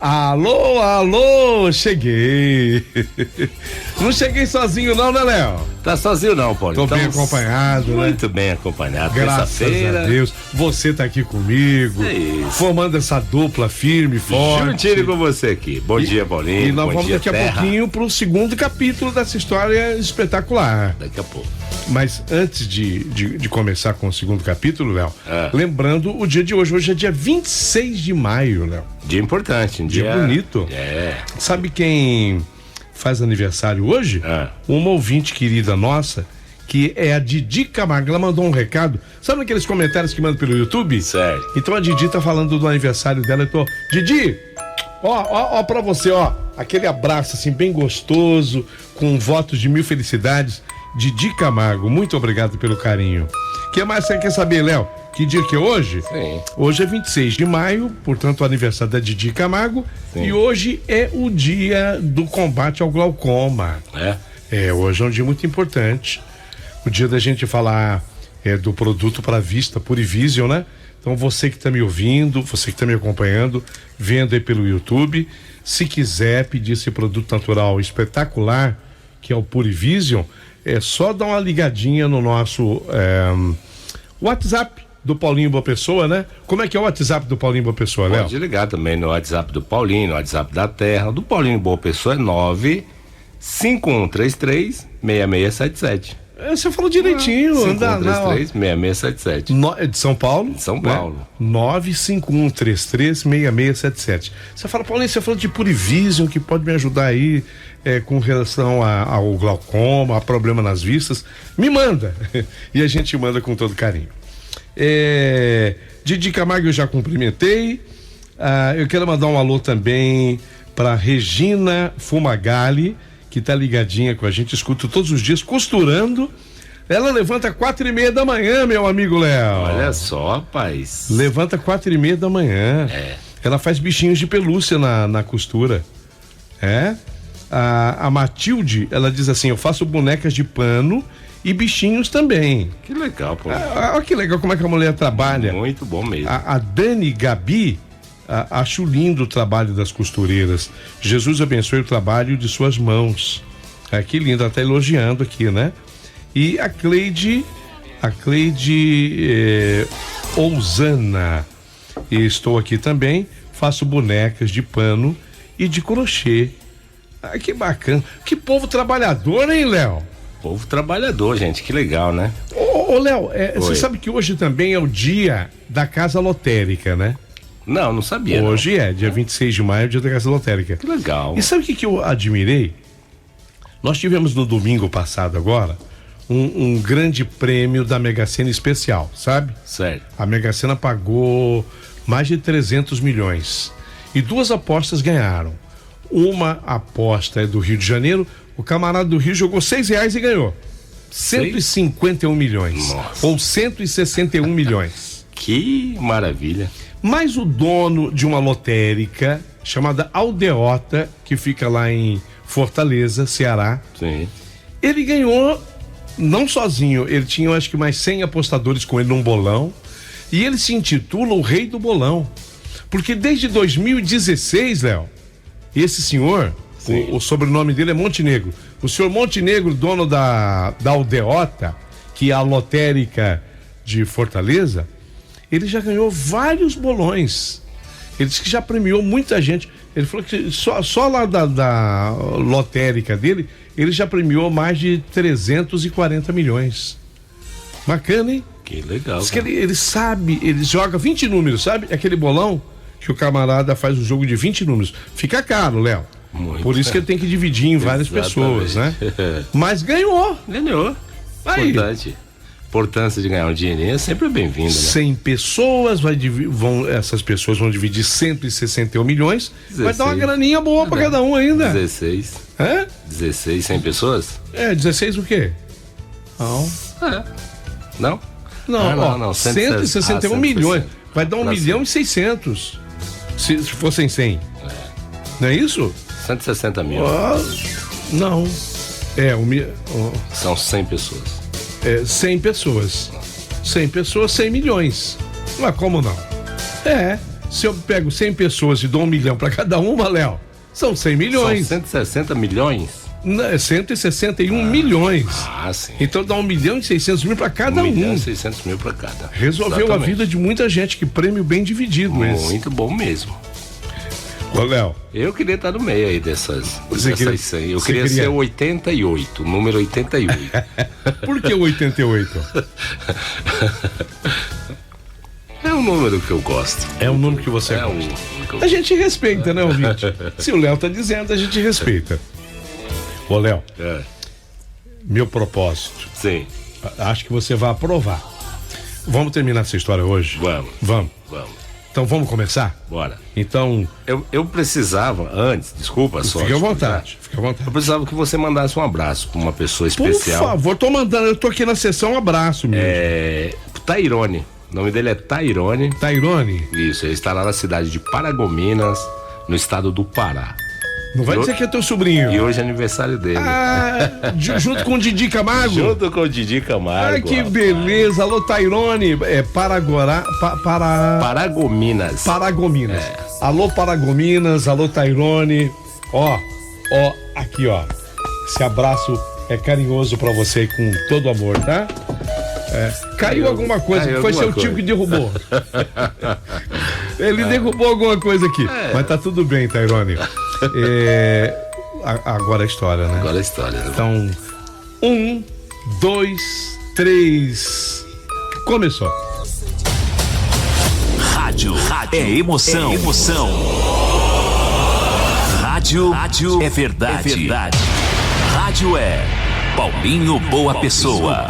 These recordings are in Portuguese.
Alô, alô, cheguei. Não cheguei sozinho não, né, Léo? Tá sozinho não, Paulo. Tô bem acompanhado, né? Muito bem acompanhado. Graças a Deus. Você tá aqui comigo. É isso. Formando essa dupla firme, forte. Juntinho com você aqui. Bom dia, Paulinho. E nós Bom vamos dia, daqui terra. a pouquinho pro segundo capítulo dessa história espetacular. Daqui a pouco. Mas antes de começar com o segundo capítulo, Léo, lembrando o dia de hoje. Hoje é dia 26 de maio, Léo. Dia importante, um Dia bonito. É. Sabe quem faz aniversário hoje? Uma ouvinte querida nossa, que é a Didi Camargo. Ela mandou um recado. Sabe aqueles comentários que manda pelo YouTube? Certo. Então a Didi tá falando do aniversário dela. Eu tô, Didi, ó pra você, ó. Aquele abraço assim, bem gostoso, com votos de 1000 felicidades. Didi Camargo, muito obrigado pelo carinho. O que mais você quer saber, Léo? Que dia que é hoje? Sim. Hoje é 26 de maio, portanto, o aniversário da Didi Camargo. Sim. E hoje é o dia do combate ao glaucoma. Hoje é um dia muito importante. O dia da gente falar do produto para vista, Purivision, né? Então, você que está me ouvindo, você que está me acompanhando, vendo aí pelo YouTube, se quiser pedir esse produto natural espetacular, que é o Purivision, é só dar uma ligadinha no nosso WhatsApp do Paulinho Boa Pessoa, né? Como é que é o WhatsApp do Paulinho Boa Pessoa, Léo? Pode ligar também no WhatsApp do Paulinho, no WhatsApp da Terra. Do Paulinho Boa Pessoa é 95133-6677. Você falou direitinho. 5133-6677. É de São Paulo? De São Paulo. 95133-6677. Você fala, Paulinho, você falou de Purivision, que pode me ajudar aí com relação ao glaucoma, a problema nas vistas. Me manda. E a gente manda com todo carinho. Didi Camargo eu já cumprimentei. Eu quero mandar um alô também para Regina Fumagalli, que tá ligadinha com a gente, escuta todos os dias, costurando. Ela levanta 4:30 da manhã, meu amigo Léo. Olha só, rapaz. Levanta 4:30 da manhã. Ela faz bichinhos de pelúcia na costura. A Matilde, ela diz assim, eu faço bonecas de pano e bichinhos também. Que legal, pô. Olha que legal como é que a mulher trabalha. Muito bom mesmo. A Dani Gabi, acho lindo o trabalho das costureiras. Jesus abençoe o trabalho de suas mãos. Que lindo, ela tá elogiando aqui, né? E a Cleide Ousana. E estou aqui também, faço bonecas de pano e de crochê. Que bacana. Que povo trabalhador, hein, Léo? Povo trabalhador, gente, que legal, né? Ô, Léo, você sabe que hoje também é o dia da Casa Lotérica, né? Não sabia. Hoje dia 26 de maio, dia da Casa Lotérica. Que legal. E sabe o que eu admirei? Nós tivemos no domingo passado agora um grande prêmio da Mega Sena especial, sabe? Certo. A Mega Sena pagou mais de 300 milhões e 2 apostas ganharam. Uma aposta é do Rio de Janeiro, o camarada do Rio jogou R$6 e ganhou 151 milhões. Nossa. Ou 161 milhões. Que maravilha. Mas o dono de uma lotérica chamada Aldeota, que fica lá em Fortaleza, Ceará. Sim. Ele ganhou, não sozinho, ele tinha acho que mais 100 apostadores com ele num bolão. E ele se intitula o Rei do Bolão. Porque desde 2016, Léo, esse senhor, o sobrenome dele é Montenegro. O senhor Montenegro, dono da Aldeota, que é a lotérica de Fortaleza, ele já ganhou vários bolões. Ele disse que já premiou muita gente. Ele falou que só lá da lotérica dele, ele já premiou mais de 340 milhões. Bacana, hein? Que legal. Diz que ele sabe, ele joga 20 números, sabe? Aquele bolão que o camarada faz um jogo de 20 números. Fica caro, Léo. Muito. Por isso que ele tem que dividir em várias pessoas, né? Mas ganhou. Ganhou. Aí. Importante. Importância de ganhar um dinheirinho é sempre bem-vindo, né? 100 pessoas, essas pessoas vão dividir 161 milhões, 16. Vai dar uma graninha boa pra cada um ainda. 16. 16, 100 pessoas? 16 o quê? Não. Não? Não, 161 milhões. Vai dar 1.600.000 se fossem 100. Não é isso? 160 mil. Não. São 100 pessoas. 100 pessoas. 100 pessoas, 100 milhões. Mas como não? se eu pego 100 pessoas e dou 1 milhão para cada uma, Léo, são 100 milhões. São 160 milhões? Não, 161 milhões. Ah, sim. Então dá 1.600.000 para cada um. 1.600.000 para cada. Resolveu Exatamente. a vida de muita gente, que prêmio bem dividido esse. Muito bom mesmo. Ô, Léo. Eu queria estar no meio aí dessas 100. Eu queria queria ser o 88, o número 88. Por que o 88? É um número que eu gosto. É um número que você gosta. número que eu A gente respeita, né, ouvinte? Se o Léo tá dizendo, a gente respeita. Ô, Léo, meu propósito, Sim, acho que você vai aprovar. Vamos terminar essa história hoje? vamos. Vamos. Então vamos começar? Bora. Então, Eu precisava, antes, desculpa só. fique à vontade, fique à vontade. Eu precisava que você mandasse um abraço pra uma pessoa Por especial. favor, tô mandando, eu tô aqui na sessão, um abraço mesmo. Tairone. O nome dele é Tairone. Tairone? Isso, ele está lá na cidade de Paragominas, no estado do Pará. Não vai dizer que é teu sobrinho. E hoje é aniversário dele. Junto com o Didi Camargo? Junto com o Didi Camargo. Ai, que beleza. Alô, Tairone. Paragominas. Paragominas. Alô, Paragominas. Alô, Tairone. Ó, aqui, ó. Esse abraço é carinhoso pra você, com todo amor, tá? Caiu alguma coisa, caiu foi seu alguma tio que derrubou. Ele derrubou alguma coisa aqui. Mas tá tudo bem, Tairone. Agora a história, né? Agora a história. Né? Então, 1, 2, 3. Começou. Rádio é emoção. Rádio é verdade. Rádio é Paulinho Boa Pessoa.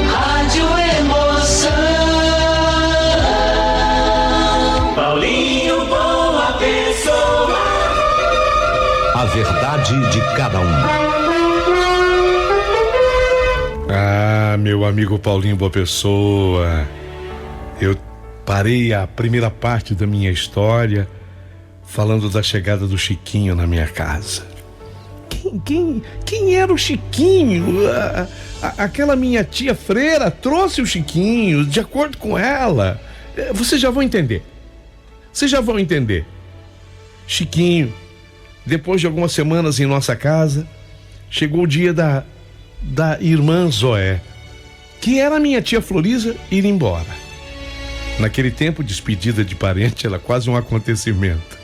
Rádio Emoção. Paulinho Boa Pessoa. A verdade de cada um. Meu amigo Paulinho Boa Pessoa, eu parei a primeira parte da minha história falando da chegada do Chiquinho na minha casa. Quem era o Chiquinho? Aquela minha tia freira trouxe o Chiquinho, de acordo com ela. Vocês já vão entender. Chiquinho, depois de algumas semanas em nossa casa, chegou o dia da irmã Zoé, que era a minha tia Floriza, ir embora. Naquele tempo, despedida de parente era quase um acontecimento.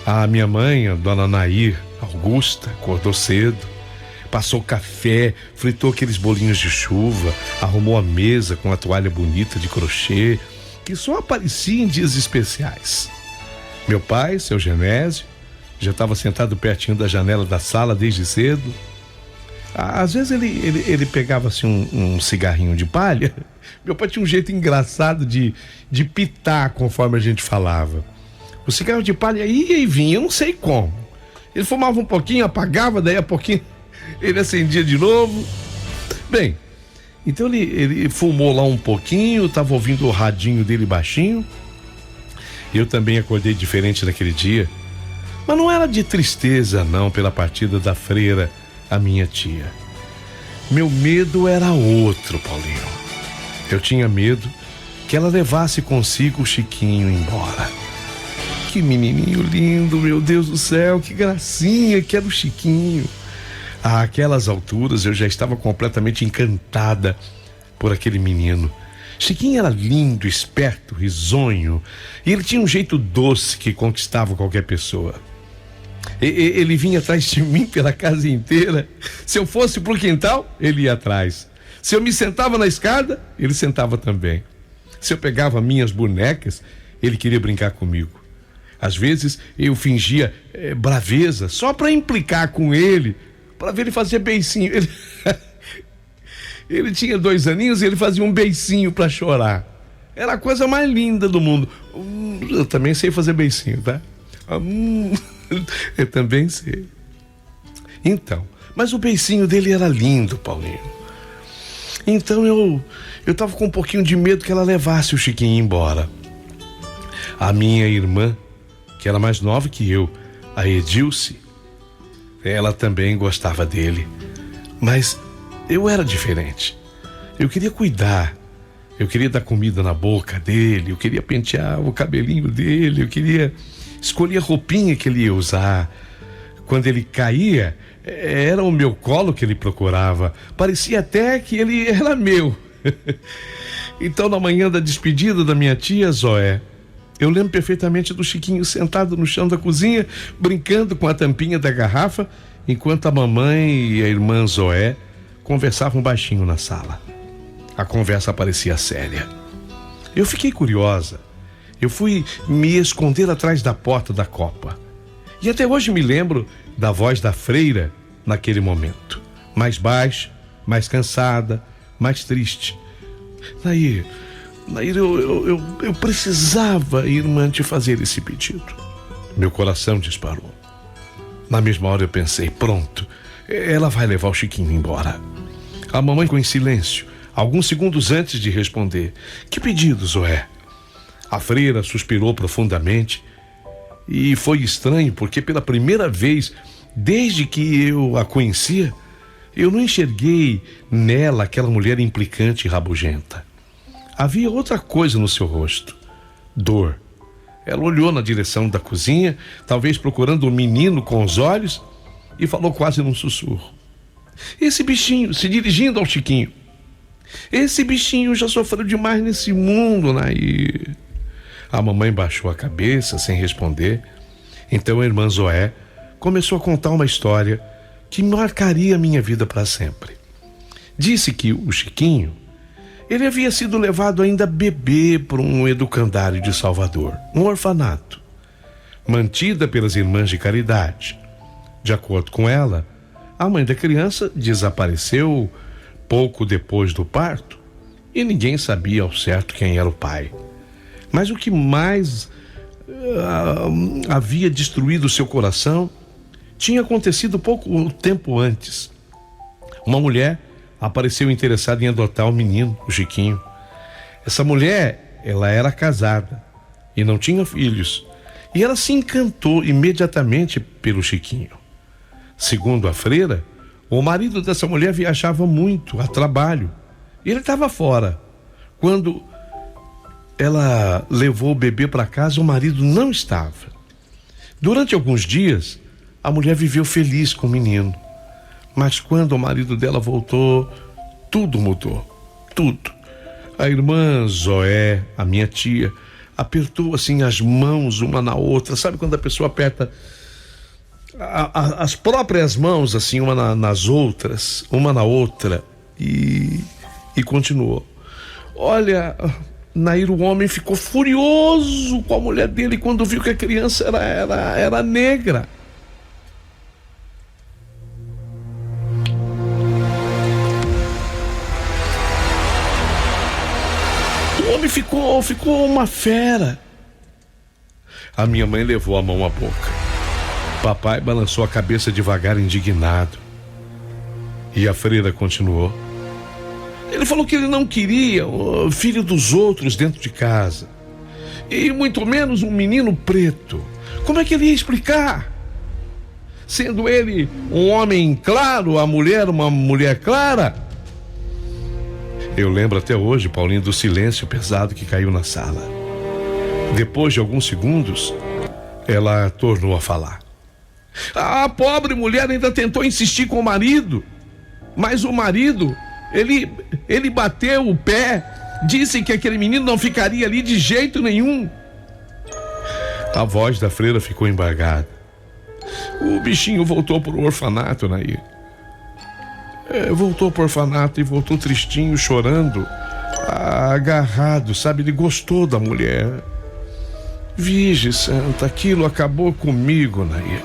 A minha mãe, a dona Nair Augusta, acordou cedo, passou café, fritou aqueles bolinhos de chuva, arrumou a mesa com a toalha bonita de crochê, que só aparecia em dias especiais. Meu pai, seu Genésio, já estava sentado pertinho da janela da sala desde cedo. Às vezes ele pegava assim um cigarrinho de palha. Meu pai tinha um jeito engraçado de pitar conforme a gente falava. O cigarro de palha ia e vinha, eu não sei como. Ele fumava um pouquinho, apagava, daí a pouquinho ele acendia de novo. Bem, então ele fumou lá um pouquinho, estava ouvindo o radinho dele baixinho. Eu também acordei diferente naquele dia, mas não era de tristeza não pela partida da freira, a minha tia. Meu medo era outro, Paulinho. Eu tinha medo que ela levasse consigo o Chiquinho embora. Que menininho lindo, meu Deus do céu, que gracinha que era o Chiquinho. Àquelas alturas eu já estava completamente encantada por aquele menino. Chiquinho era lindo, esperto, risonho, e ele tinha um jeito doce que conquistava qualquer pessoa. Ele vinha atrás de mim pela casa inteira. Se eu fosse pro quintal, ele ia atrás. Se eu me sentava na escada, ele sentava também. Se eu pegava minhas bonecas, ele queria brincar comigo. Às vezes eu fingia braveza só para implicar com ele, para ver ele fazer beicinho. Ele tinha 2 aninhos e ele fazia um beicinho para chorar. Era a coisa mais linda do mundo. Eu também sei fazer beicinho, tá? Eu também sei. Então, mas o beicinho dele era lindo, Paulinho. Então eu tava com um pouquinho de medo que ela levasse o Chiquinho embora. A minha irmã, que era mais nova que eu, a Edilce, ela também gostava dele. Mas eu era diferente. Eu queria cuidar, eu queria dar comida na boca dele, eu queria pentear o cabelinho dele, eu queria escolher a roupinha que ele ia usar. Quando ele caía, era o meu colo que ele procurava. Parecia até que ele era meu. Então, na manhã da despedida da minha tia Zoé, eu lembro perfeitamente do Chiquinho sentado no chão da cozinha, brincando com a tampinha da garrafa, enquanto a mamãe e a irmã Zoé conversavam baixinho na sala. A conversa parecia séria. Eu fiquei curiosa. Eu fui me esconder atrás da porta da copa. E até hoje me lembro da voz da freira naquele momento. Mais baixa, mais cansada, mais triste. Nair, eu precisava, irmã, te fazer esse pedido. Meu coração disparou. Na mesma hora eu pensei, pronto, ela vai levar o Chiquinho embora. A mamãe ficou em silêncio, alguns segundos antes de responder. Que pedido, Zoé? A freira suspirou profundamente e foi estranho porque pela primeira vez, desde que eu a conhecia, eu não enxerguei nela aquela mulher implicante e rabugenta. Havia outra coisa no seu rosto, dor. Ela olhou na direção da cozinha, talvez procurando um menino com os olhos, e falou quase num sussurro. Esse bichinho, se dirigindo ao Chiquinho. Esse bichinho já sofreu demais nesse mundo, Nair. A mamãe baixou a cabeça sem responder. Então a irmã Zoé começou a contar uma história que marcaria minha vida para sempre. Disse que o Chiquinho, ele havia sido levado ainda bebê para um educandário de Salvador, um orfanato, mantida pelas irmãs de caridade. De acordo com ela, a mãe da criança desapareceu pouco depois do parto e ninguém sabia ao certo quem era o pai. Mas o que mais havia destruído seu coração tinha acontecido pouco tempo antes. Uma mulher apareceu interessada em adotar o menino, o Chiquinho. Essa mulher, ela era casada e não tinha filhos, e ela se encantou imediatamente pelo Chiquinho. Segundo a freira, o marido dessa mulher viajava muito a trabalho e ele estava fora. Quando ela levou o bebê para casa, o marido não estava. Durante alguns dias, a mulher viveu feliz com o menino. Mas quando o marido dela voltou, tudo mudou. Tudo. A irmã Zoé, a minha tia, apertou assim as mãos uma na outra. Sabe quando a pessoa aperta as próprias mãos assim uma nas outras, uma na outra, e continuou. Olha, Nair, o homem ficou furioso com a mulher dele quando viu que a criança era negra. O homem ficou uma fera. A minha mãe levou a mão à boca. Papai balançou a cabeça devagar, indignado. E a freira continuou. Ele falou que ele não queria o filho dos outros dentro de casa. E muito menos um menino preto. Como é que ele ia explicar? Sendo ele um homem claro, a mulher uma mulher clara. Eu lembro até hoje, Paulinho, do silêncio pesado que caiu na sala. Depois de alguns segundos, ela tornou a falar. A pobre mulher ainda tentou insistir com o marido, mas o marido, ele bateu o pé, disse que aquele menino não ficaria ali de jeito nenhum. A voz da freira ficou embargada. O bichinho voltou pro orfanato, Nair. Voltou pro orfanato e voltou tristinho, chorando, agarrado, sabe? Ele gostou da mulher. Virgem Santa, aquilo acabou comigo, Nair.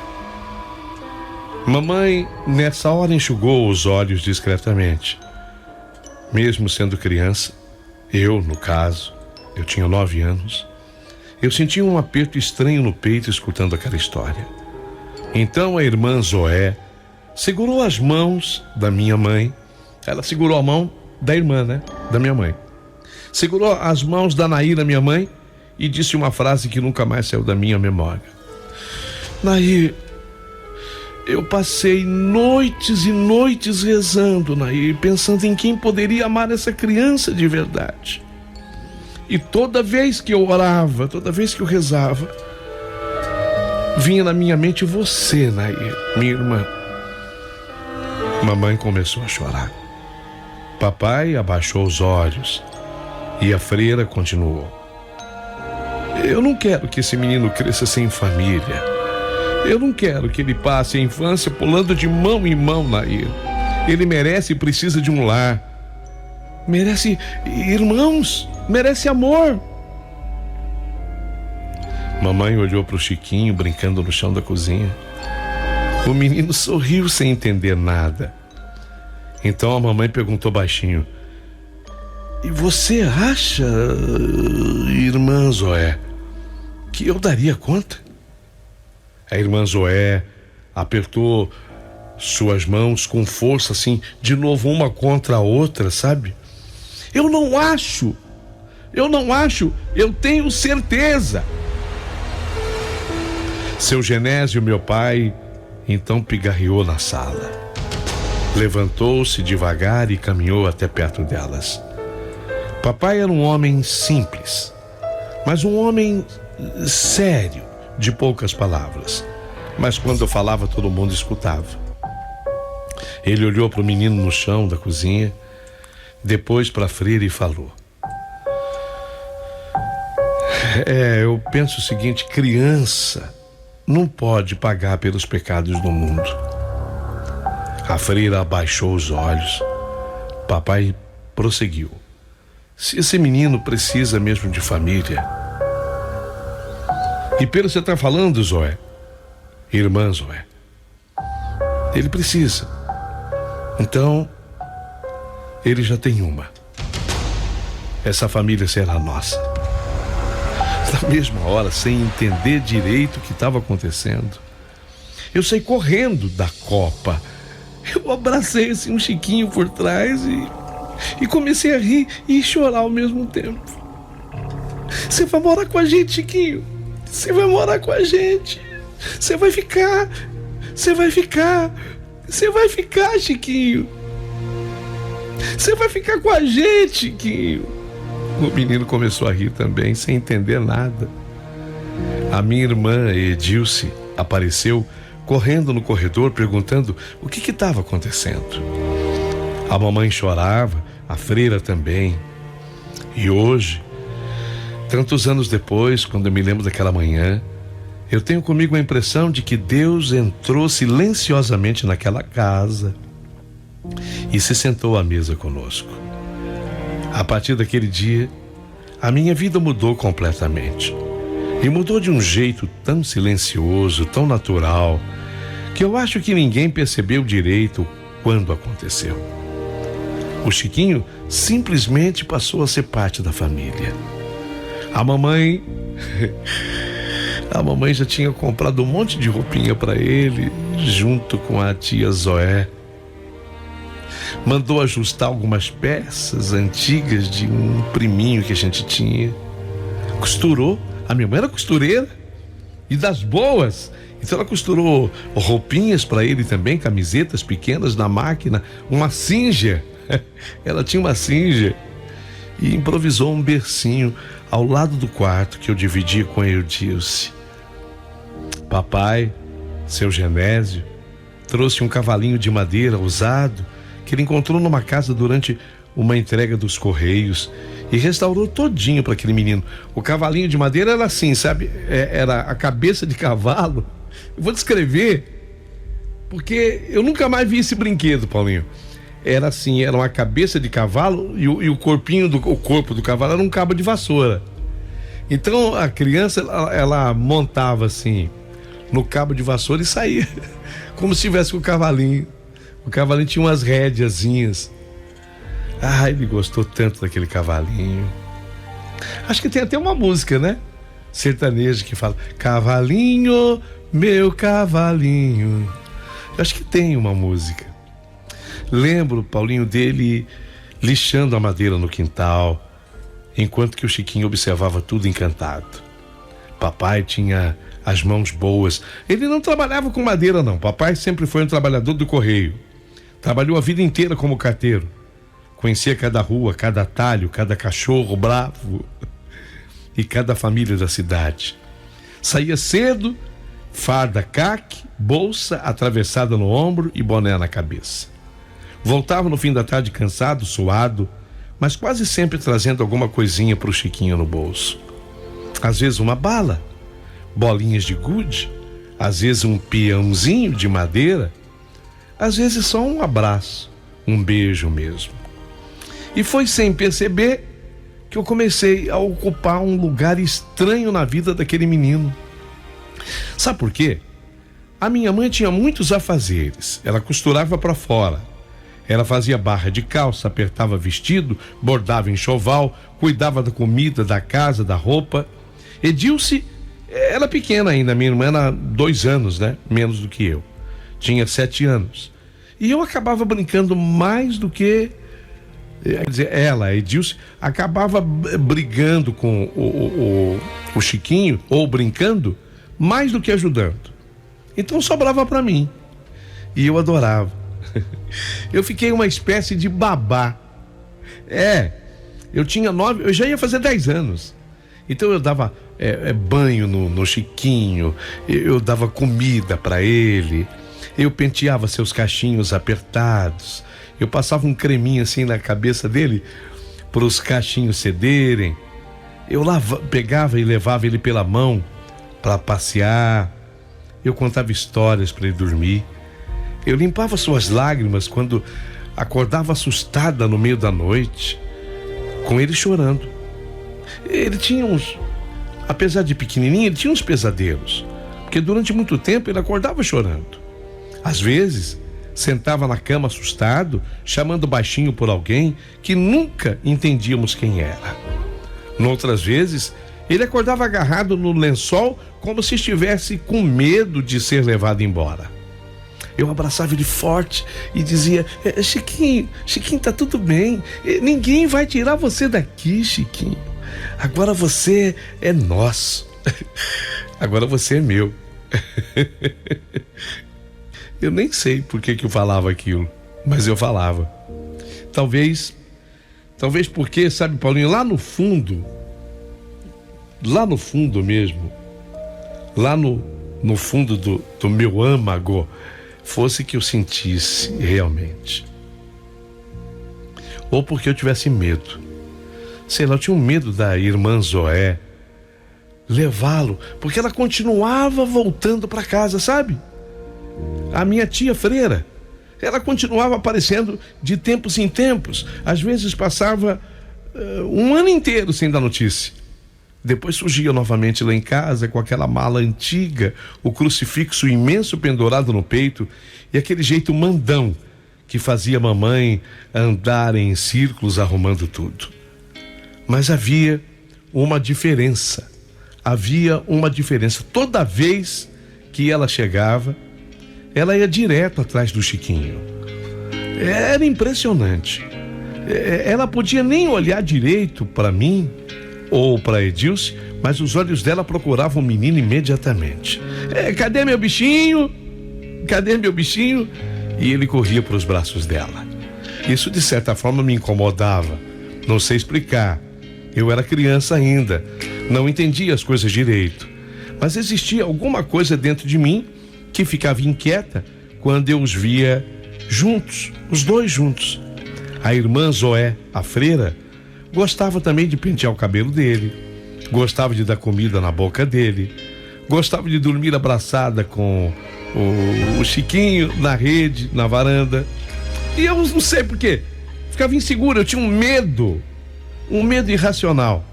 Mamãe, nessa hora, enxugou os olhos discretamente. Mesmo sendo criança, eu, no caso, eu tinha 9 anos, eu sentia um aperto estranho no peito escutando aquela história. Então a irmã Zoé segurou as mãos da minha mãe. Ela segurou a mão da irmã, né? Da minha mãe. Segurou as mãos da Nair, minha mãe, e disse uma frase que nunca mais saiu da minha memória. Nair, Eu passei noites e noites rezando, Nair, pensando em quem poderia amar essa criança de verdade. E toda vez que eu orava, toda vez que eu rezava, vinha na minha mente você, Nair, minha irmã. Mamãe começou a chorar. Papai abaixou os olhos e a freira continuou. Eu não quero que esse menino cresça sem família. Eu não quero que ele passe a infância pulando de mão em mão, Nair. Ele merece e precisa de um lar. Merece irmãos, merece amor. Mamãe olhou para o Chiquinho brincando no chão da cozinha. O menino sorriu sem entender nada. Então a mamãe perguntou baixinho: e você acha, irmã Zoé, que eu daria conta? A irmã Zoé apertou suas mãos com força, assim, de novo, uma contra a outra, sabe? Eu não acho, eu tenho certeza. Seu Genésio, meu pai, então pigarreou na sala. Levantou-se devagar e caminhou até perto delas. Papai era um homem simples, mas um homem sério, de poucas palavras. Mas quando eu falava, todo mundo escutava. Ele olhou para o menino no chão da cozinha, depois para a freira e falou: eu penso o seguinte, criança não pode pagar pelos pecados do mundo. A freira abaixou os olhos. Papai prosseguiu: se esse menino precisa mesmo de família. E pelo que você está falando, Zoé, irmã Zoé, ele precisa. Então, ele já tem uma. Essa família será nossa. Na mesma hora, sem entender direito o que estava acontecendo, eu saí correndo da copa. Eu abracei assim um Chiquinho por trás e comecei a rir e chorar ao mesmo tempo. Você vai morar com a gente, Chiquinho. Você vai morar com a gente. Você vai ficar, Chiquinho. Você vai ficar com a gente, Chiquinho. O menino começou a rir também, sem entender nada. A minha irmã Edilce apareceu correndo no corredor, perguntando o que estava acontecendo. A mamãe chorava, a freira também. E hoje, tantos anos depois, quando eu me lembro daquela manhã, eu tenho comigo a impressão de que Deus entrou silenciosamente naquela casa e se sentou à mesa conosco. A partir daquele dia, a minha vida mudou completamente. E mudou de um jeito tão silencioso, tão natural, que eu acho que ninguém percebeu direito quando aconteceu. O Chiquinho simplesmente passou a ser parte da família. A mamãe já tinha comprado um monte de roupinha para ele, junto com a tia Zoé. Mandou ajustar algumas peças antigas de um priminho que a gente tinha. Costurou. A minha mãe era costureira e das boas. Então ela costurou roupinhas para ele também, camisetas pequenas na máquina, uma Singer. Ela tinha uma Singer e improvisou um bercinho ao lado do quarto que eu dividia com a Eudilce. Papai, seu Genésio, trouxe um cavalinho de madeira usado que ele encontrou numa casa durante uma entrega dos Correios e restaurou todinho para aquele menino. O cavalinho de madeira era assim, sabe? Era a cabeça de cavalo. Eu vou descrever, porque eu nunca mais vi esse brinquedo, Paulinho. Era assim, era uma cabeça de cavalo e o corpo do cavalo era um cabo de vassoura. Então a criança, ela montava assim no cabo de vassoura e saía como se tivesse com o cavalinho. O cavalinho tinha umas rédeazinhas. Ele gostou tanto daquele cavalinho. Acho que tem até uma música, né? Sertaneja que fala: cavalinho, meu cavalinho. Eu acho que tem uma música. Lembro, Paulinho, dele lixando a madeira no quintal, enquanto que o Chiquinho observava tudo encantado. Papai tinha as mãos boas. Ele não trabalhava com madeira, não. Papai sempre foi um trabalhador do correio. Trabalhou a vida inteira como carteiro. Conhecia cada rua, cada atalho, cada cachorro bravo e cada família da cidade. Saía cedo, farda caque, bolsa atravessada no ombro e boné na cabeça. Voltava no fim da tarde cansado, suado, mas quase sempre trazendo alguma coisinha para o Chiquinho no bolso. Às vezes uma bala, bolinhas de gude, às vezes um peãozinho de madeira, às vezes só um abraço, um beijo mesmo. E foi sem perceber que eu comecei a ocupar um lugar estranho na vida daquele menino. Sabe por quê? A minha mãe tinha muitos afazeres. Ela costurava para fora. Ela fazia barra de calça, apertava vestido, bordava enxoval, cuidava da comida, da casa, da roupa. Edilce era pequena ainda, minha irmã era 2 anos, né? Menos do que eu. Tinha 7 anos. E eu acabava brincando mais do que... Quer dizer, ela, a Edilce, acabava brigando com o Chiquinho, ou brincando, mais do que ajudando. Então sobrava para mim. E eu adorava. Eu fiquei uma espécie de babá. Eu tinha 9, eu já ia fazer 10 anos. Então eu dava banho no Chiquinho, eu dava comida para ele, eu penteava seus cachinhos apertados, eu passava um creminho assim na cabeça dele para os cachinhos cederem. Eu pegava e levava ele pela mão para passear. Eu contava histórias para ele dormir. Eu limpava suas lágrimas quando acordava assustada no meio da noite, com ele chorando. Ele tinha apesar de pequenininho, ele tinha uns pesadelos, porque durante muito tempo ele acordava chorando. Às vezes, sentava na cama assustado, chamando baixinho por alguém que nunca entendíamos quem era. Noutras vezes, ele acordava agarrado no lençol como se estivesse com medo de ser levado embora. Eu abraçava ele forte e dizia: Chiquinho, tá tudo bem, ninguém vai tirar você daqui, Chiquinho. Agora você é nosso. Agora você é meu. Eu nem sei por que eu falava aquilo, mas eu falava. Talvez porque, sabe, Paulinho, lá no fundo mesmo, lá no fundo do meu âmago, fosse que eu sentisse realmente. Ou porque eu tivesse medo. Sei lá, eu tinha um medo da irmã Zoé levá-lo, porque ela continuava voltando para casa, sabe? A minha tia freira, ela continuava aparecendo de tempos em tempos. Às vezes passava um ano inteiro sem dar notícia. Depois surgia novamente lá em casa com aquela mala antiga, o crucifixo imenso pendurado no peito e aquele jeito mandão que fazia mamãe andar em círculos arrumando tudo. Mas havia uma diferença. Toda vez que ela chegava, ela ia direto atrás do Chiquinho. Era impressionante. Ela podia nem olhar direito para mim ou para Edilce, mas os olhos dela procuravam o menino imediatamente. Cadê meu bichinho? Cadê meu bichinho? E ele corria para os braços dela. Isso de certa forma me incomodava. Não sei explicar. Eu era criança ainda, não entendia as coisas direito. Mas existia alguma coisa dentro de mim que ficava inquieta quando eu os via juntos, os dois juntos. A irmã Zoé, a freira, gostava também de pentear o cabelo dele, gostava de dar comida na boca dele, gostava de dormir abraçada com o Chiquinho na rede, na varanda. E eu não sei por quê, ficava inseguro, eu tinha um medo irracional,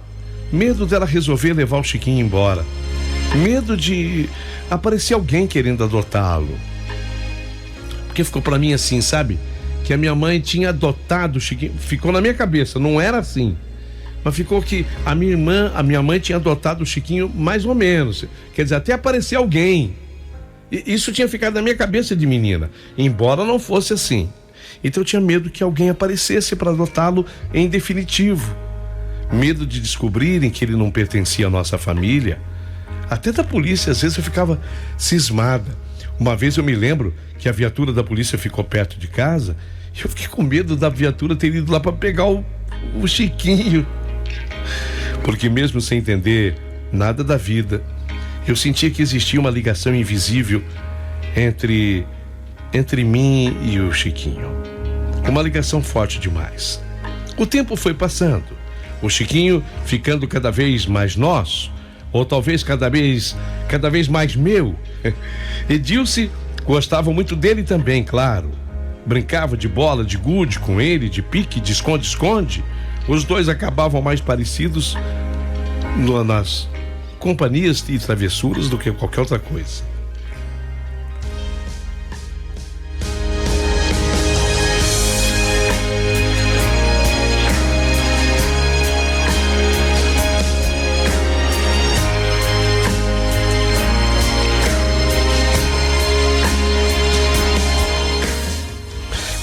medo dela resolver levar o Chiquinho embora, medo de aparecer alguém querendo adotá-lo. Porque ficou pra mim assim, sabe? Que a minha mãe tinha adotado o Chiquinho. Ficou na minha cabeça, não era assim. Mas ficou que a minha mãe tinha adotado o Chiquinho mais ou menos. Quer dizer, até aparecer alguém. E isso tinha ficado na minha cabeça de menina, embora não fosse assim. Então eu tinha medo que alguém aparecesse para adotá-lo em definitivo. Medo de descobrirem que ele não pertencia à nossa família. Até da polícia, às vezes eu ficava cismada. Uma vez eu me lembro que a viatura da polícia ficou perto de casa e eu fiquei com medo da viatura ter ido lá para pegar o Chiquinho. Porque mesmo sem entender nada da vida, eu sentia que existia uma ligação invisível entre mim e o Chiquinho. Uma ligação forte demais. O tempo foi passando, o Chiquinho ficando cada vez mais nosso, ou talvez cada vez mais meu. Edilce gostava muito dele também, claro. Brincava de bola, de gude com ele, de pique, de esconde-esconde. Os dois acabavam mais parecidos nas companhias e travessuras do que qualquer outra coisa.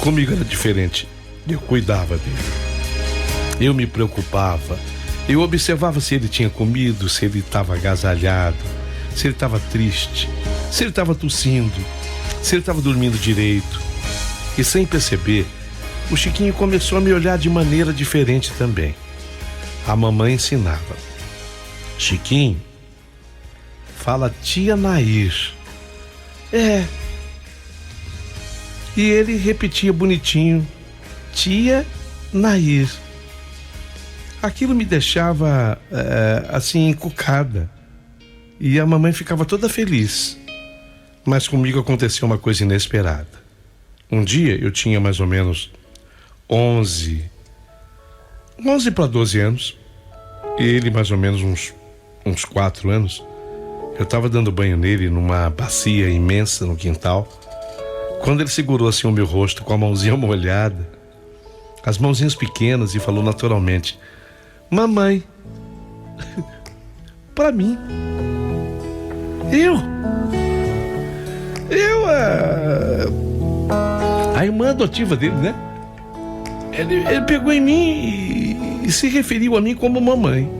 Comigo era diferente. Eu cuidava dele. Eu me preocupava. Eu observava se ele tinha comido, se ele estava agasalhado, se ele estava triste, se ele estava tossindo, se ele estava dormindo direito. E sem perceber, o Chiquinho começou a me olhar de maneira diferente também. A mamãe ensinava: Chiquinho, fala tia Nair. É. E ele repetia bonitinho: tia Nair. Aquilo me deixava assim encucada. E a mamãe ficava toda feliz. Mas comigo aconteceu uma coisa inesperada. Um dia eu tinha mais ou menos 11 para 12 anos. E ele mais ou menos uns 4 anos. Eu estava dando banho nele numa bacia imensa no quintal. Quando ele segurou assim o meu rosto com a mãozinha molhada, as mãozinhas pequenas, e falou naturalmente: mamãe. Pra mim. A irmã adotiva dele, né? Ele pegou em mim e se referiu a mim como mamãe.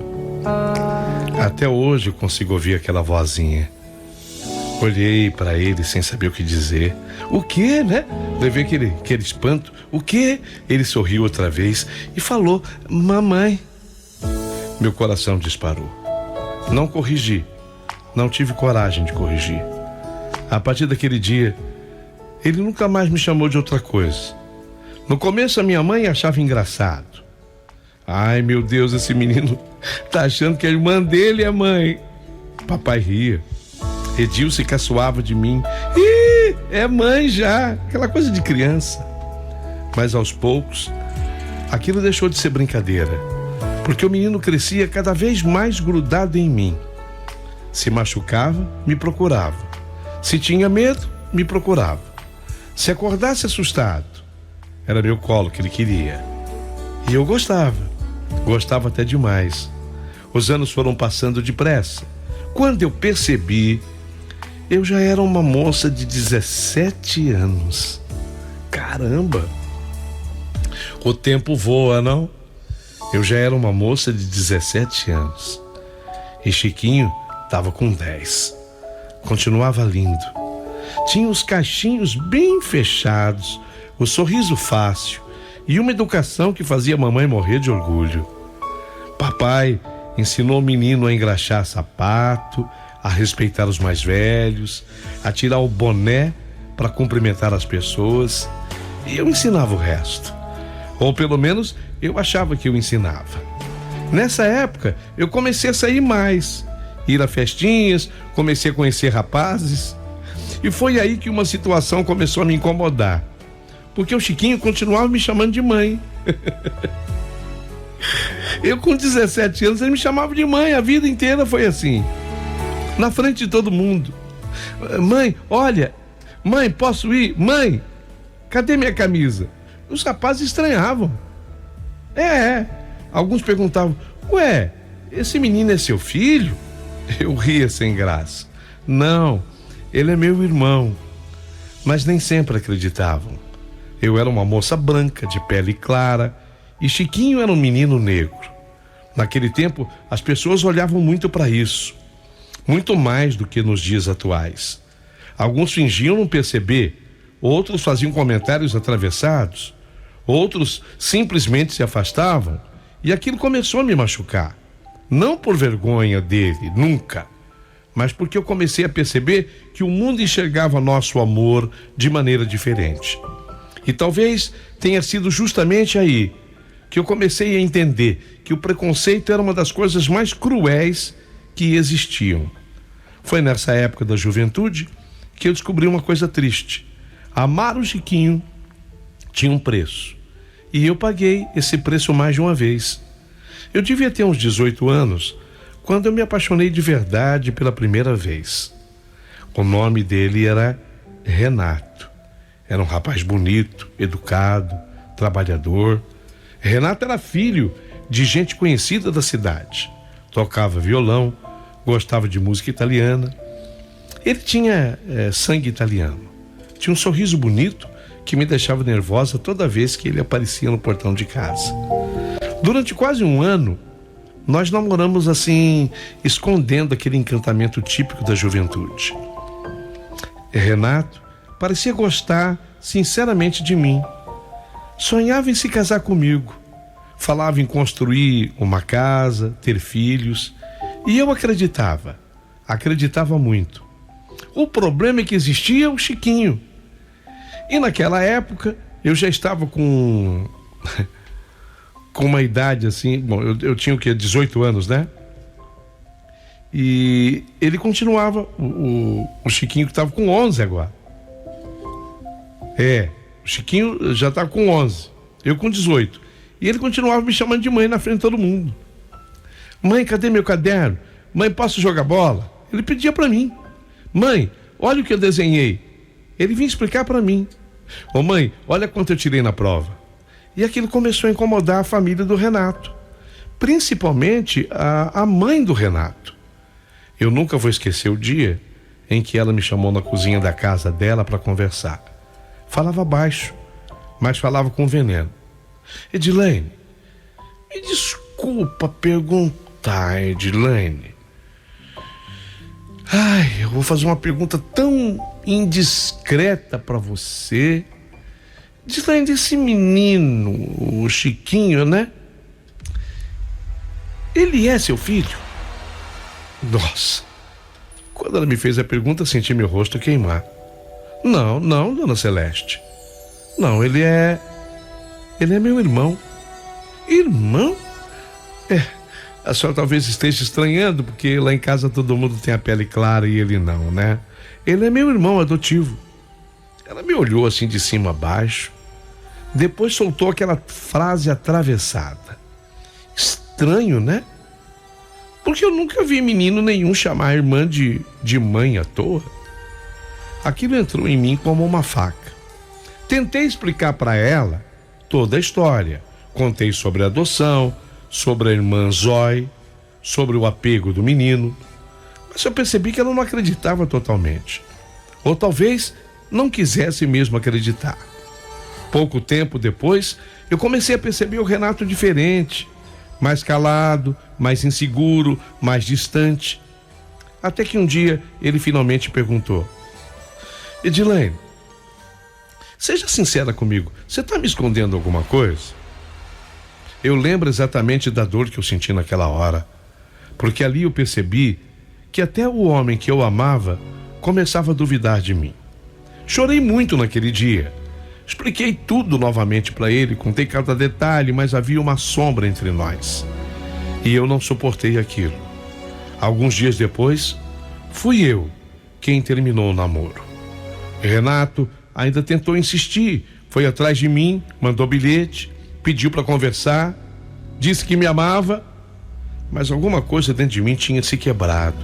Até hoje eu consigo ouvir aquela vozinha. Olhei pra ele sem saber o que dizer. O quê, né? Levei aquele espanto. O quê? Ele sorriu outra vez e falou: mamãe. Meu coração disparou. Não corrigi. Não tive coragem de corrigir. A partir daquele dia, ele nunca mais me chamou de outra coisa. No começo, a minha mãe achava engraçado. Ai, meu Deus, esse menino tá achando que a irmã dele é mãe. Papai ria. Edilce caçoava de mim. Ih, é mãe já. Aquela coisa de criança. Mas aos poucos, aquilo deixou de ser brincadeira. Porque o menino crescia cada vez mais grudado em mim. Se machucava, me procurava. Se tinha medo, me procurava. Se acordasse assustado, era meu colo que ele queria. E eu gostava. Gostava até demais. Os anos foram passando depressa. Quando eu percebi, eu já era uma moça de 17 anos. Caramba! O tempo voa, não? Eu já era uma moça de 17 anos. E Chiquinho estava com 10. Continuava lindo. Tinha os cachinhos bem fechados, o sorriso fácil e uma educação que fazia a mamãe morrer de orgulho. Papai ensinou o menino a engraxar sapato, a respeitar os mais velhos, a tirar o boné para cumprimentar as pessoas. E eu ensinava o resto. Ou pelo menos eu achava que eu ensinava. Nessa época eu comecei a sair mais, ir a festinhas, comecei a conhecer rapazes. E foi aí que uma situação começou a me incomodar. Porque o Chiquinho continuava me chamando de mãe. Eu com 17 anos, ele me chamava de mãe, a vida inteira foi assim. Na frente de todo mundo. Mãe, olha. Mãe, posso ir? Mãe, cadê minha camisa? Os rapazes estranhavam. Alguns perguntavam: ué, esse menino é seu filho? Eu ria sem graça. Não, ele é meu irmão. Mas nem sempre acreditavam. Eu era uma moça branca, de pele clara, e Chiquinho era um menino negro. Naquele tempo, as pessoas olhavam muito para isso. muito mais do que nos dias atuais. Alguns fingiam não perceber, outros faziam comentários atravessados, outros simplesmente se afastavam, e aquilo começou a me machucar. Não por vergonha dele, nunca, mas porque eu comecei a perceber que o mundo enxergava nosso amor de maneira diferente. E talvez tenha sido justamente aí que eu comecei a entender que o preconceito era uma das coisas mais cruéis que existiam. Foi nessa época da juventude que eu descobri uma coisa triste. Amar o Chiquinho tinha um preço, e eu paguei esse preço mais de uma vez. Eu devia ter uns 18 anos quando eu me apaixonei de verdade pela primeira vez. O nome dele era Renato. Era um rapaz bonito, educado, trabalhador. Renato era filho de gente conhecida da cidade. Tocava violão, gostava de música italiana. Ele tinha sangue italiano. Tinha um sorriso bonito que me deixava nervosa toda vez que ele aparecia no portão de casa. Durante quase um ano, nós namoramos assim, escondendo aquele encantamento típico da juventude. Renato parecia gostar sinceramente de mim. Sonhava em se casar comigo. Falava em construir uma casa, ter filhos. E eu acreditava muito. O problema é que existia o Chiquinho. E naquela época, eu já estava com uma idade assim, bom, eu tinha o quê? 18 anos, né? E ele continuava, o Chiquinho que estava com 11 agora. O Chiquinho já estava com 11, eu com 18. E ele continuava me chamando de mãe na frente de todo mundo. Mãe, cadê meu caderno? Mãe, posso jogar bola? Ele pedia para mim. Mãe, olha o que eu desenhei. Ele vinha explicar para mim. Ô mãe, olha quanto eu tirei na prova. E aquilo começou a incomodar a família do Renato, principalmente a mãe do Renato. Eu nunca vou esquecer o dia em que ela me chamou na cozinha da casa dela para conversar. Falava baixo, mas falava com veneno. Edilene, me desculpa perguntar, Edilene. Eu vou fazer uma pergunta tão indiscreta para você. Edilene, esse menino, o Chiquinho, né? Ele é seu filho? Nossa, quando ela me fez a pergunta, senti meu rosto queimar. Não, dona Celeste. Não, ele é meu irmão. Irmão? A senhora talvez esteja estranhando, porque lá em casa todo mundo tem a pele clara e ele não, né? Ele é meu irmão adotivo. Ela me olhou assim de cima a baixo, depois soltou aquela frase atravessada. Estranho, né? Porque eu nunca vi menino nenhum chamar a irmã de mãe à toa. Aquilo entrou em mim como uma faca. Tentei explicar para ela toda a história. Contei sobre a adoção, sobre a irmã Zoe, sobre o apego do menino. Mas eu percebi que ela não acreditava totalmente. Ou talvez não quisesse mesmo acreditar. Pouco tempo depois, eu comecei a perceber o Renato diferente, mais calado, mais inseguro, mais distante. Até que um dia ele finalmente perguntou: Edilene, seja sincera comigo, você está me escondendo alguma coisa? Eu lembro exatamente da dor que eu senti naquela hora, porque ali eu percebi que até o homem que eu amava começava a duvidar de mim. Chorei muito naquele dia. Expliquei tudo novamente para ele, contei cada detalhe, mas havia uma sombra entre nós. E eu não suportei aquilo. Alguns dias depois, fui eu quem terminou o namoro. Renato ainda tentou insistir, foi atrás de mim, mandou bilhete, pediu para conversar, disse que me amava, mas alguma coisa dentro de mim tinha se quebrado.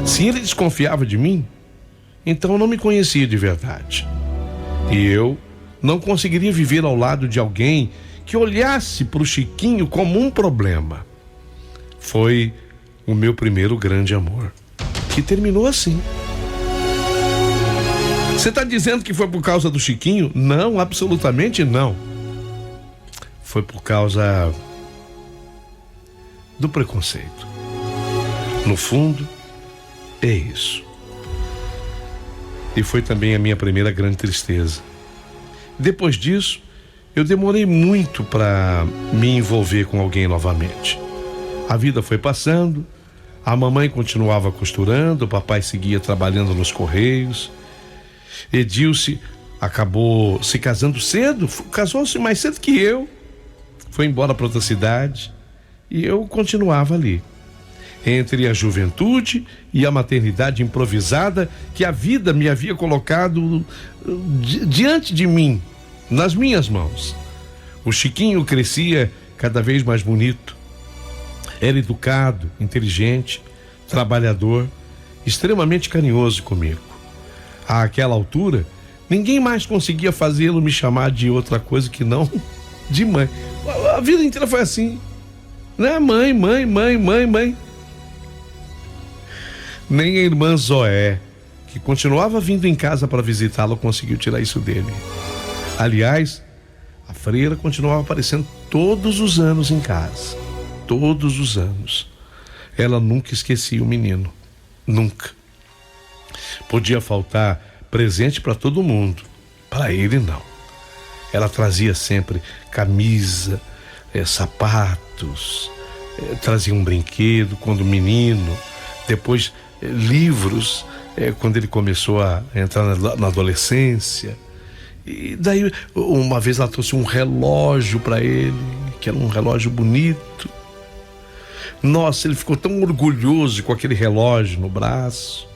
Se ele desconfiava de mim, então não me conhecia de verdade. E eu não conseguiria viver ao lado de alguém que olhasse para o Chiquinho como um problema. Foi o meu primeiro grande amor, que terminou assim. Você está dizendo que foi por causa do Chiquinho? Não, absolutamente não. Foi por causa do preconceito. No fundo, É isso. E foi também a minha primeira grande tristeza. Depois disso, eu demorei muito para me envolver com alguém novamente. A vida foi passando, a mamãe continuava costurando, o papai seguia trabalhando nos Correios. Edilce acabou se casando cedo, casou-se mais cedo que eu, foi embora para outra cidade e eu continuava ali. Entre a juventude e a maternidade improvisada que a vida me havia colocado diante de mim, nas minhas mãos. O Chiquinho crescia cada vez mais bonito. Era educado, inteligente, trabalhador, extremamente carinhoso comigo. Àquela altura, ninguém mais conseguia fazê-lo me chamar de outra coisa que não de mãe. A vida inteira foi assim, né? Mãe. Nem a irmã Zoé, que continuava vindo em casa para visitá-lo, conseguiu tirar isso dele. Aliás, a freira continuava aparecendo todos os anos em casa. Todos os anos. Ela nunca esquecia o menino. Nunca. Podia faltar presente para todo mundo. Para ele, não. Ela trazia sempre camisa, sapatos, trazia um brinquedo quando menino, depois livros, quando ele começou a entrar na adolescência. E daí, uma vez ela trouxe um relógio para ele, que era um relógio bonito. Nossa, ele ficou tão orgulhoso com aquele relógio no braço.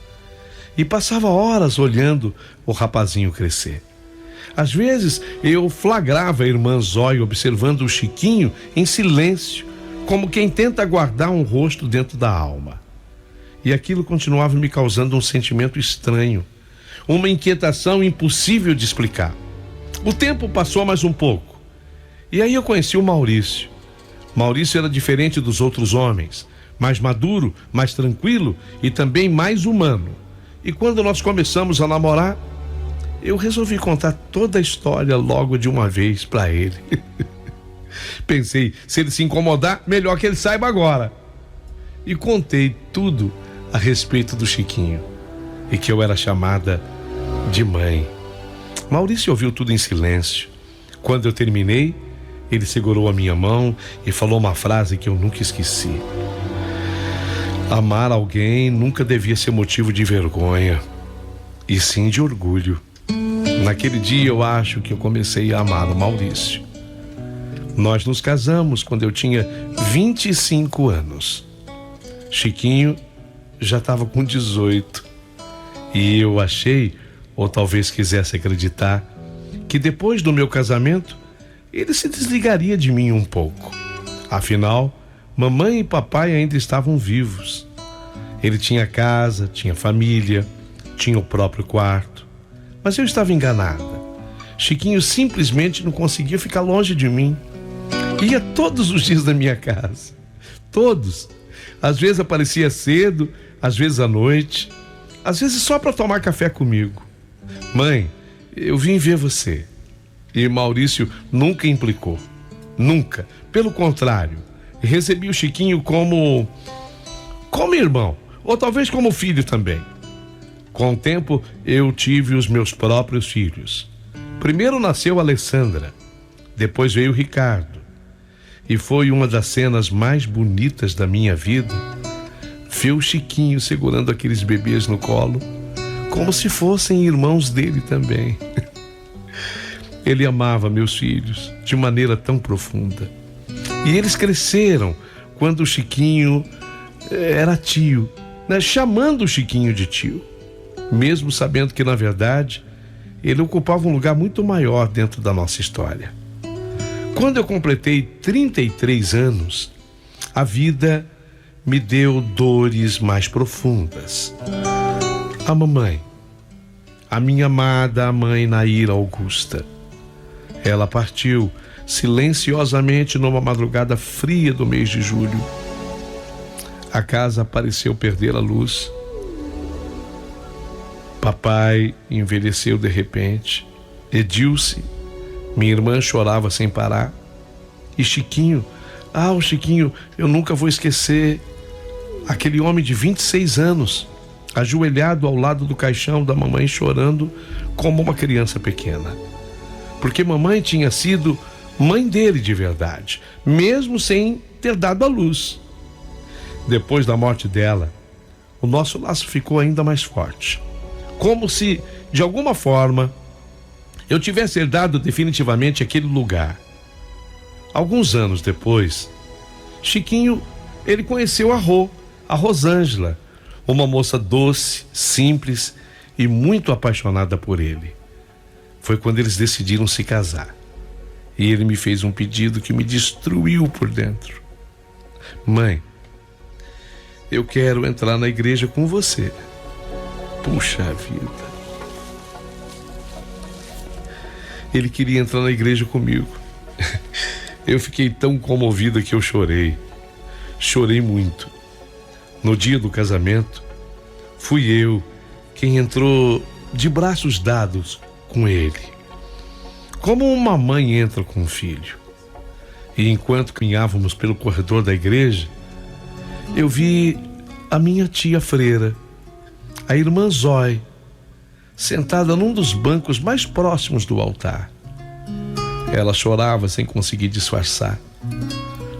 E passava horas olhando o rapazinho crescer. Às vezes, eu flagrava a irmã Zóia observando o Chiquinho em silêncio, como quem tenta guardar um rosto dentro da alma. E aquilo continuava me causando um sentimento estranho, uma inquietação impossível de explicar. O tempo passou mais um pouco. E aí eu conheci o Maurício. Maurício era diferente dos outros homens, mais maduro, mais tranquilo e também mais humano. E quando nós começamos a namorar, eu resolvi contar toda a história logo de uma vez para ele. Pensei, se ele se incomodar, melhor que ele saiba agora. E contei tudo a respeito do Chiquinho e que eu era chamada de mãe. Maurício ouviu tudo em silêncio. Quando eu terminei, ele segurou a minha mão e falou uma frase que eu nunca esqueci. Amar alguém nunca devia ser motivo de vergonha, e sim de orgulho. Naquele dia eu acho que eu comecei a amar o Maurício. Nós nos casamos quando eu tinha 25 anos. Chiquinho já estava com 18. E eu achei, ou talvez quisesse acreditar, que depois do meu casamento, ele se desligaria de mim um pouco. Afinal, mamãe e papai ainda estavam vivos. Ele tinha casa, tinha família, tinha o próprio quarto. Mas eu estava enganada. Chiquinho simplesmente não conseguia ficar longe de mim. Ia todos os dias na minha casa. Todos. Às vezes aparecia cedo, às vezes à noite, às vezes só para tomar café comigo. Mãe, eu vim ver você. E Maurício nunca implicou. Nunca. Pelo contrário, recebi o Chiquinho como irmão, ou talvez como filho também. Com o tempo, eu tive os meus próprios filhos. Primeiro nasceu a Alessandra, depois veio o Ricardo. E foi uma das cenas mais bonitas da minha vida ver o Chiquinho segurando aqueles bebês no colo, como se fossem irmãos dele também. Ele amava meus filhos de maneira tão profunda. E eles cresceram quando o Chiquinho era tio, né? Chamando o Chiquinho de tio, mesmo sabendo que, na verdade, ele ocupava um lugar muito maior dentro da nossa história. Quando eu completei 33 anos, a vida me deu dores mais profundas. A mamãe, a minha amada mãe Naira Augusta, ela partiu silenciosamente numa madrugada fria do mês de julho. A casa pareceu perder a luz. Papai envelheceu de repente. Edilce, minha irmã, chorava sem parar. E Chiquinho, o Chiquinho, eu nunca vou esquecer. Aquele homem de 26 anos, ajoelhado ao lado do caixão da mamãe, chorando como uma criança pequena. Porque mamãe tinha sido mãe dele de verdade, mesmo sem ter dado à luz. Depois da morte dela, o nosso laço ficou ainda mais forte. Como se, de alguma forma, eu tivesse herdado definitivamente aquele lugar. Alguns anos depois, Chiquinho, ele conheceu a Rosângela, uma moça doce, simples e muito apaixonada por ele. Foi quando eles decidiram se casar. E ele me fez um pedido que me destruiu por dentro. Mãe, eu quero entrar na igreja com você. Puxa vida. Ele queria entrar na igreja comigo. Eu fiquei tão comovida que eu chorei. Chorei muito. No dia do casamento, fui eu quem entrou de braços dados com ele. Como uma mãe entra com um filho. E enquanto caminhávamos pelo corredor da igreja, eu vi a minha tia freira, a irmã Zói, sentada num dos bancos mais próximos do altar. Ela chorava sem conseguir disfarçar.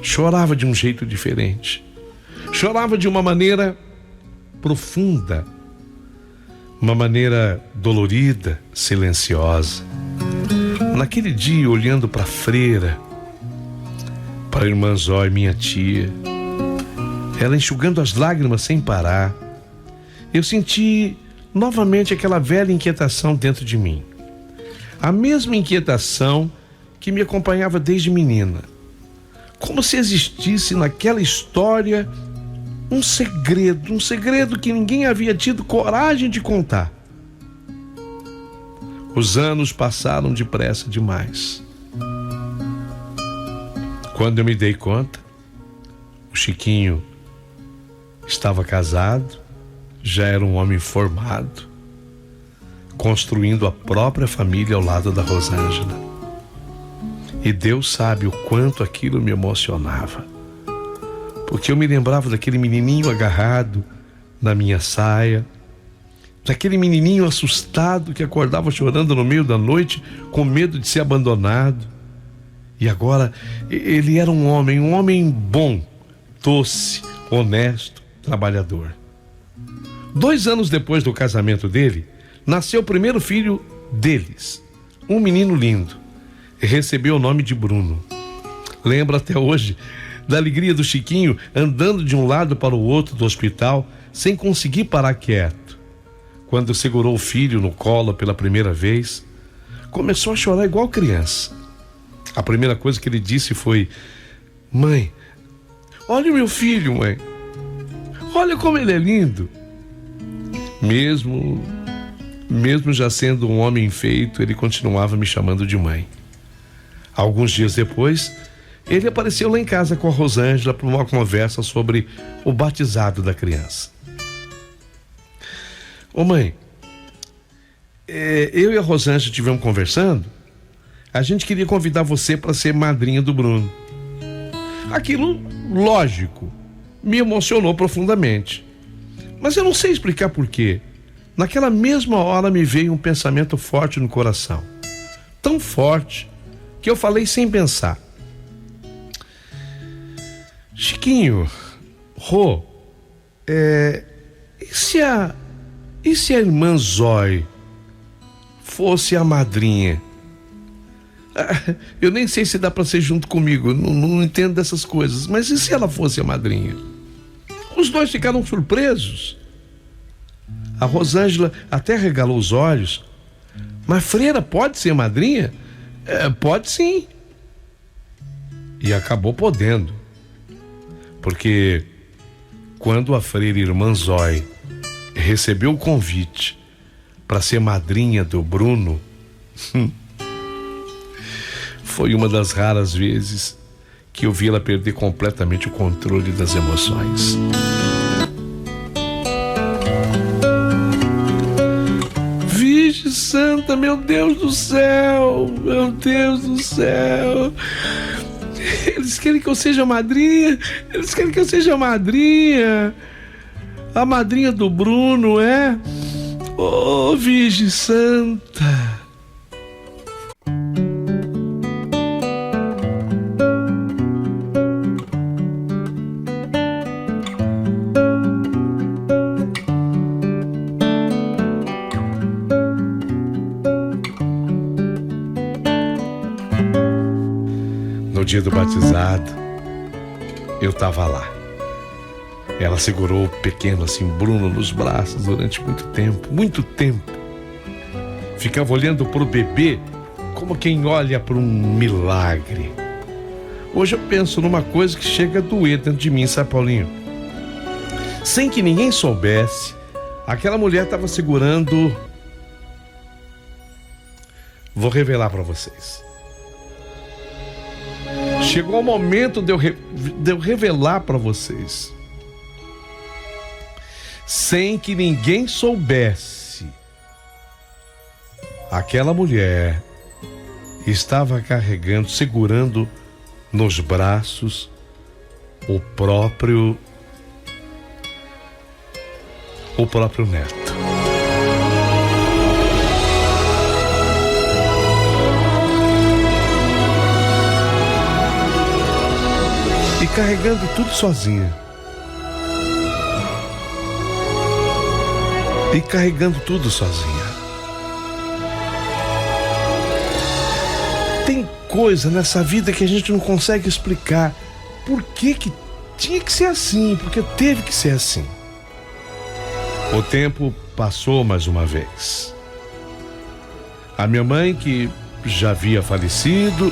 Chorava de um jeito diferente. Chorava de uma maneira profunda, uma maneira dolorida, silenciosa. Naquele dia, olhando para a freira, para a irmã Zói, minha tia, ela enxugando as lágrimas sem parar, eu senti novamente aquela velha inquietação dentro de mim. A mesma inquietação que me acompanhava desde menina. Como se existisse naquela história um segredo que ninguém havia tido coragem de contar. Os anos passaram depressa demais. Quando eu me dei conta, o Chiquinho estava casado, já era um homem formado, construindo a própria família ao lado da Rosângela. E Deus sabe o quanto aquilo me emocionava, porque eu me lembrava daquele menininho agarrado na minha saia, daquele menininho assustado que acordava chorando no meio da noite com medo de ser abandonado. E agora ele era um homem bom, doce, honesto, trabalhador. 2 anos depois do casamento dele, nasceu o primeiro filho deles, um menino lindo. Recebeu o nome de Bruno. Lembro até hoje da alegria do Chiquinho andando de um lado para o outro do hospital sem conseguir parar quieto. Quando segurou o filho no colo pela primeira vez, começou a chorar igual criança. A primeira coisa que ele disse foi: mãe, olha o meu filho, mãe. Olha como ele é lindo. Mesmo já sendo um homem feito, ele continuava me chamando de mãe. Alguns dias depois, ele apareceu lá em casa com a Rosângela para uma conversa sobre o batizado da criança. Ô mãe, eu e a Rosângela estivemos conversando. A gente queria convidar você para ser madrinha do Bruno. Aquilo, lógico, me emocionou profundamente. Mas eu não sei explicar por quê. Naquela mesma hora me veio um pensamento forte no coração. Tão forte que eu falei sem pensar: Chiquinho, Rô, e se a irmã Zói fosse a madrinha? Eu nem sei se dá para ser junto comigo, não entendo dessas coisas, mas e se ela fosse a madrinha? Os dois ficaram surpresos. A Rosângela até regalou os olhos. Mas freira pode ser madrinha? Pode sim. E acabou podendo. Porque quando a freira irmã Zói recebeu o convite para ser madrinha do Bruno, foi uma das raras vezes que eu vi ela perder completamente o controle das emoções. Virgem Santa, meu Deus do céu, meu Deus do céu. Eles querem que eu seja madrinha, eles querem que eu seja madrinha. A madrinha do Bruno é... Ô, Virgem Santa. No dia do batizado, eu tava lá. Ela segurou o pequeno assim, Bruno, nos braços durante muito tempo. Ficava olhando pro bebê como quem olha para um milagre. Hoje eu penso numa coisa que chega a doer dentro de mim, sabe, Paulinho? Sem que ninguém soubesse, aquela mulher estava segurando... Vou revelar para vocês. Chegou o momento de eu revelar para vocês. Sem que ninguém soubesse, aquela mulher estava carregando, segurando nos braços o próprio neto. E carregando tudo sozinha. E carregando tudo sozinha. Tem coisa nessa vida que a gente não consegue explicar. Por que tinha que ser assim? Porque teve que ser assim. O tempo passou mais uma vez. A minha mãe, que já havia falecido,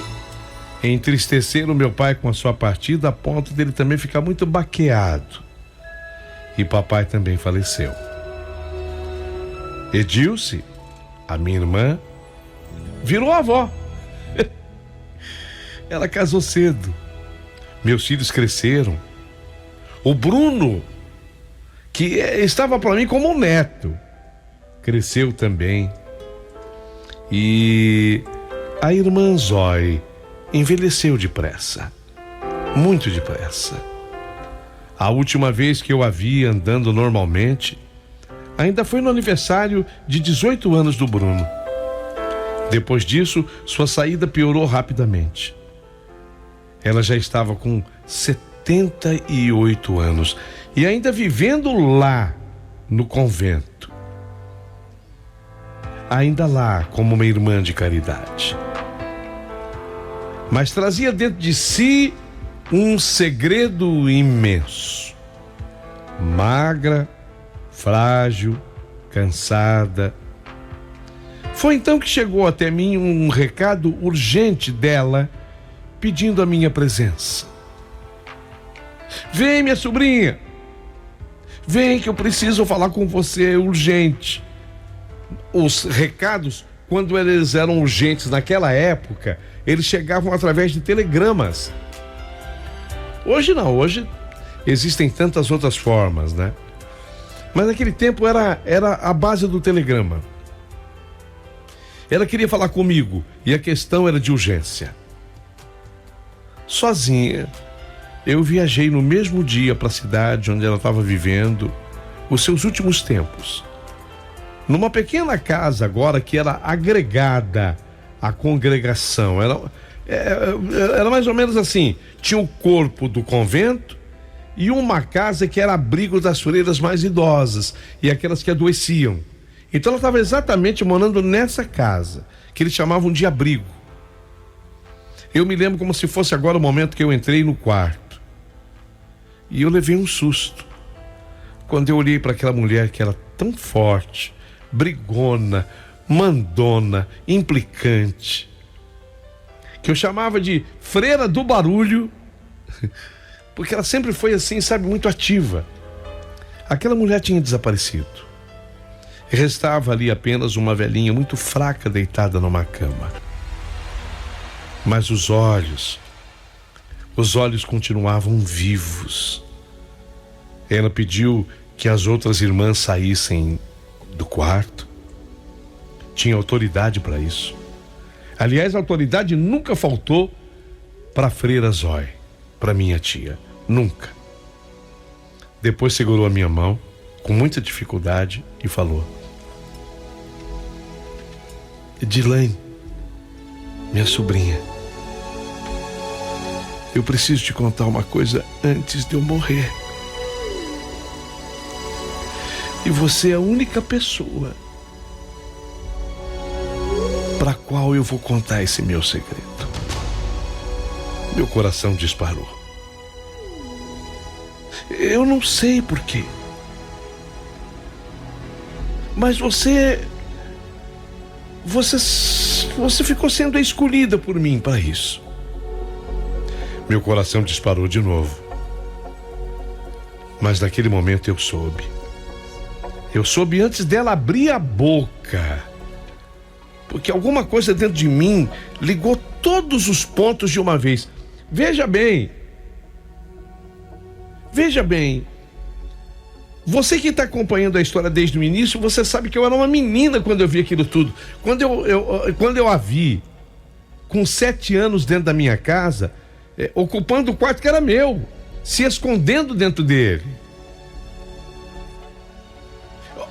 entristeceram meu pai com a sua partida a ponto dele também ficar muito baqueado. E papai também faleceu. Edilce, a minha irmã, virou avó. Ela casou cedo. Meus filhos cresceram. O Bruno, que estava para mim como um neto, cresceu também. E a irmã Zói envelheceu depressa, muito depressa. A última vez que eu a vi andando normalmente, ainda foi no aniversário de 18 anos do Bruno. Depois disso, sua saída piorou rapidamente. Ela já estava com 78 anos e ainda vivendo lá no convento. Ainda lá como uma irmã de caridade. Mas trazia dentro de si um segredo imenso. Magra, frágil, cansada. Foi então que chegou até mim um recado urgente dela, pedindo a minha presença. Vem, minha sobrinha. Vem que eu preciso falar com você, urgente. Os recados, quando eles eram urgentes naquela época, eles chegavam através de telegramas. Hoje não, hoje existem tantas outras formas, né? Mas naquele tempo era a base do telegrama. Ela queria falar comigo e a questão era de urgência. Sozinha, eu viajei no mesmo dia para a cidade onde ela estava vivendo os seus últimos tempos. Numa pequena casa agora que era agregada à congregação. Era mais ou menos assim, tinha o corpo do convento e uma casa que era abrigo das freiras mais idosas e aquelas que adoeciam. Então ela estava exatamente morando nessa casa, que eles chamavam de abrigo. Eu me lembro como se fosse agora o momento que eu entrei no quarto. E eu levei um susto. Quando eu olhei para aquela mulher que era tão forte, brigona, mandona, implicante, que eu chamava de freira do barulho, porque ela sempre foi assim, sabe, muito ativa. Aquela mulher tinha desaparecido. Restava ali apenas uma velhinha muito fraca deitada numa cama. Mas os olhos continuavam vivos. Ela pediu que as outras irmãs saíssem do quarto. Tinha autoridade para isso. Aliás, a autoridade nunca faltou para a freira Zói, para minha tia. Nunca. Depois segurou a minha mão com muita dificuldade, e falou: Edilane, minha sobrinha, eu preciso te contar uma coisa antes de eu morrer. E você é a única pessoa para a qual eu vou contar esse meu segredo. Meu coração disparou. Eu não sei porquê, mas você ficou sendo escolhida por mim para isso. Meu coração disparou de novo. Mas naquele momento eu soube. Eu soube antes dela abrir a boca. Porque alguma coisa dentro de mim ligou todos os pontos de uma vez. Veja bem. Você que está acompanhando a história desde o início, você sabe que eu era uma menina quando eu vi aquilo tudo. Quando eu a vi, com 7 anos dentro da minha casa, ocupando o quarto que era meu, se escondendo dentro dele.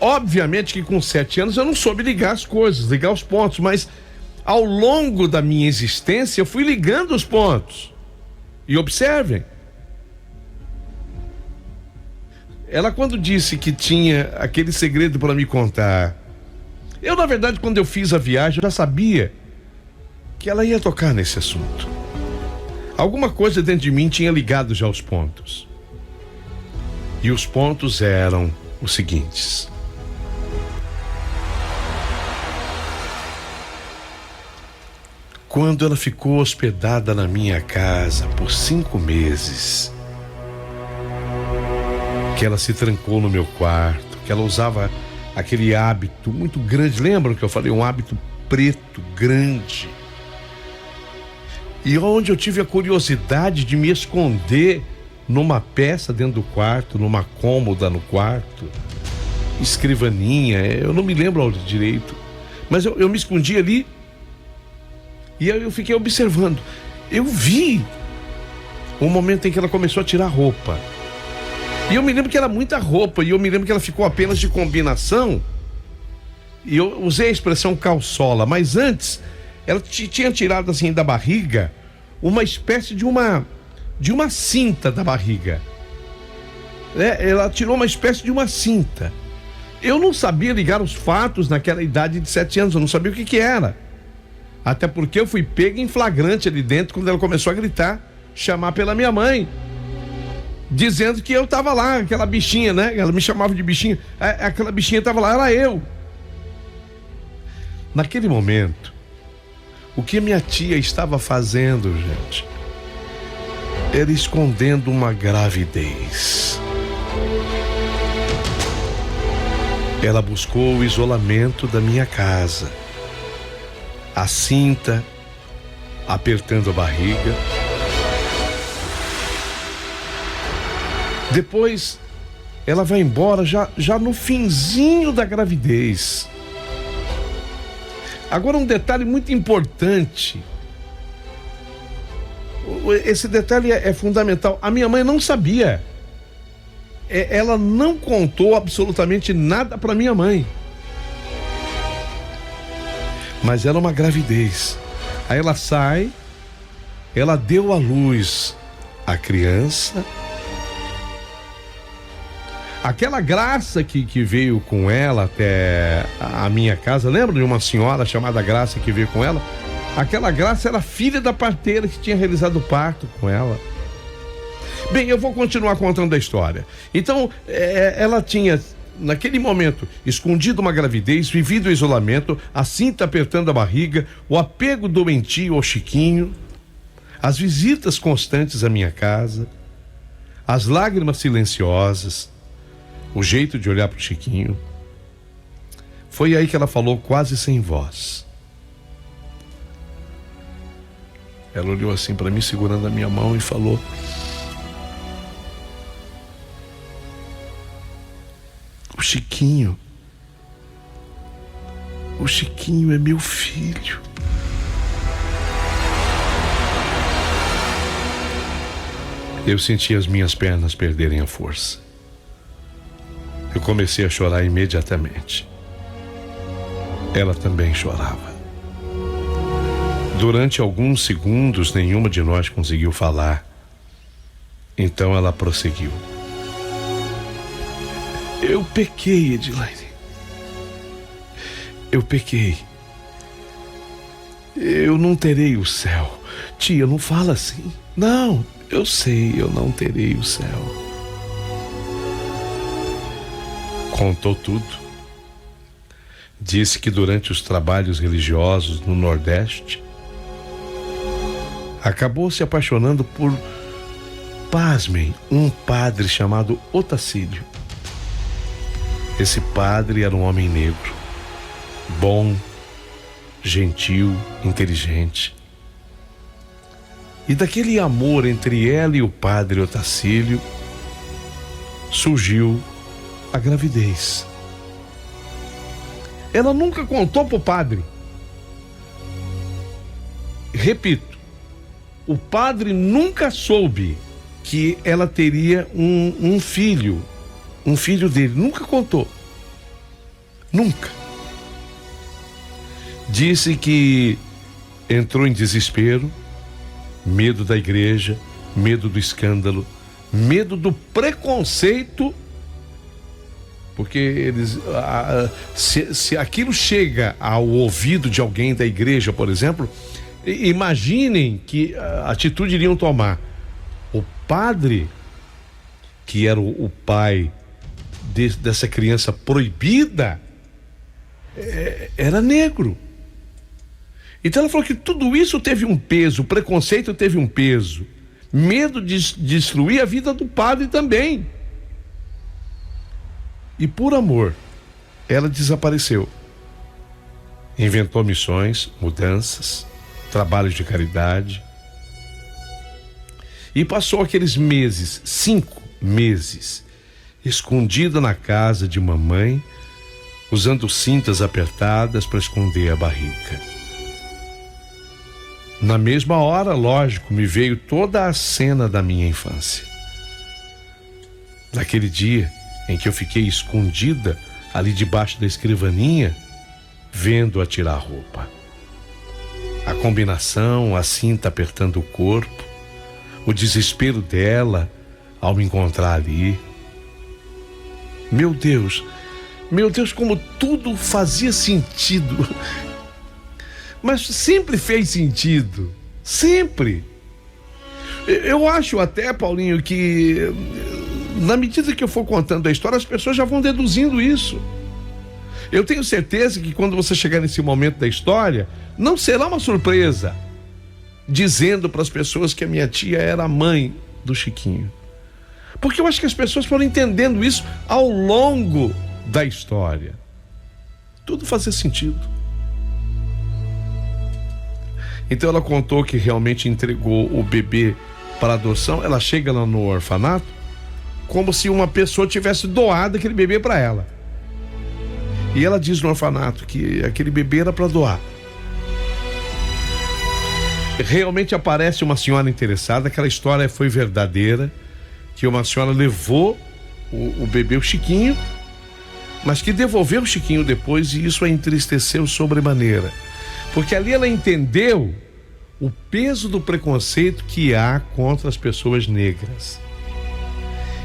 Obviamente que com 7 anos eu não soube ligar as coisas, ligar os pontos, mas ao longo da minha existência eu fui ligando os pontos. E observem, ela quando disse que tinha aquele segredo para me contar, eu na verdade quando eu fiz a viagem eu já sabia que ela ia tocar nesse assunto. Alguma coisa dentro de mim tinha ligado já os pontos. E os pontos eram os seguintes: quando ela ficou hospedada na minha casa por 5 meses, que ela se trancou no meu quarto, que ela usava aquele hábito muito grande, lembram que eu falei? Um hábito preto, grande. E onde eu tive a curiosidade de me esconder numa peça dentro do quarto, numa cômoda no quarto, escrivaninha, eu não me lembro direito, mas eu me escondi ali e eu fiquei observando. Eu vi o momento em que ela começou a tirar roupa. E eu me lembro que era muita roupa, e eu me lembro que ela ficou apenas de combinação, e eu usei a expressão calçola, mas antes, ela tinha tirado assim da barriga, uma espécie de uma cinta da barriga. Ela tirou uma espécie de uma cinta. Eu não sabia ligar os fatos naquela idade de 7 anos, eu não sabia o que era. Até porque eu fui pego em flagrante ali dentro, quando ela começou a gritar, chamar pela minha mãe, dizendo que eu tava lá, aquela bichinha, né? Ela me chamava de bichinha. Aquela bichinha tava lá, era eu. Naquele momento, o que minha tia estava fazendo, gente, era escondendo uma gravidez. Ela buscou o isolamento da minha casa, a cinta, apertando a barriga. Depois, ela vai embora já no finzinho da gravidez. Agora, um detalhe muito importante. Esse detalhe é fundamental. A minha mãe não sabia. Ela não contou absolutamente nada para minha mãe. Mas era uma gravidez. Aí ela sai, ela deu à luz a criança. Aquela Graça que veio com ela até a minha casa, lembra de uma senhora chamada Graça que veio com ela? Aquela Graça era filha da parteira que tinha realizado o parto com ela. Bem, eu vou continuar contando a história. Então, ela tinha, naquele momento, escondido uma gravidez, vivido o isolamento, a cinta apertando a barriga, o apego doentio ao Chiquinho, as visitas constantes à minha casa, as lágrimas silenciosas, o jeito de olhar para o Chiquinho. Foi aí que ela falou quase sem voz. Ela olhou assim para mim, segurando a minha mão, e falou: o Chiquinho é meu filho. Eu senti as minhas pernas perderem a força. Eu comecei a chorar imediatamente. Ela também chorava. Durante alguns segundos, nenhuma de nós conseguiu falar. Então ela prosseguiu. Eu pequei, Edilene. Eu pequei. Eu não terei o céu. Tia, não fala assim. Não, eu sei, eu não terei o céu. Contou tudo. Disse que durante os trabalhos religiosos no Nordeste, acabou se apaixonando por, pasmem, um padre chamado Otacílio. Esse padre era um homem negro, bom, gentil, inteligente. E daquele amor entre ela e o padre Otacílio surgiu a gravidez. Ela nunca contou pro padre. Repito, o padre nunca soube que ela teria um filho dele, nunca contou. Nunca. Disse que entrou em desespero, medo da igreja, medo do escândalo, medo do preconceito, porque eles, se aquilo chega ao ouvido de alguém da igreja, por exemplo, imaginem que atitude iriam tomar. O padre, que era o pai dessa criança proibida, era negro. Então ela falou que tudo isso teve um peso, o preconceito teve um peso, medo de destruir a vida do padre também. E por amor, ela desapareceu. Inventou missões, mudanças, trabalhos de caridade. E passou aqueles meses, 5 meses, escondida na casa de mamãe, usando cintas apertadas para esconder a barriga. Na mesma hora, lógico, me veio toda a cena da minha infância. Naquele dia em que eu fiquei escondida ali debaixo da escrivaninha, vendo-a tirar a roupa. A combinação, a cinta apertando o corpo, o desespero dela ao me encontrar ali. Meu Deus, como tudo fazia sentido. Mas sempre fez sentido, sempre. Eu acho até, Paulinho, que na medida que eu for contando a história, as pessoas já vão deduzindo isso. Eu tenho certeza que quando você chegar nesse momento da história, não será uma surpresa, dizendo para as pessoas que a minha tia era a mãe do Chiquinho. Porque eu acho que as pessoas foram entendendo isso ao longo da história. Tudo fazia sentido. Então ela contou que realmente entregou o bebê para adoção. Ela chega lá no orfanato como se uma pessoa tivesse doado aquele bebê para ela. E ela diz no orfanato que aquele bebê era para doar. Realmente aparece uma senhora interessada, aquela história foi verdadeira, que uma senhora levou o bebê, o Chiquinho, mas que devolveu o Chiquinho depois, e isso a entristeceu sobremaneira. Porque ali ela entendeu o peso do preconceito que há contra as pessoas negras.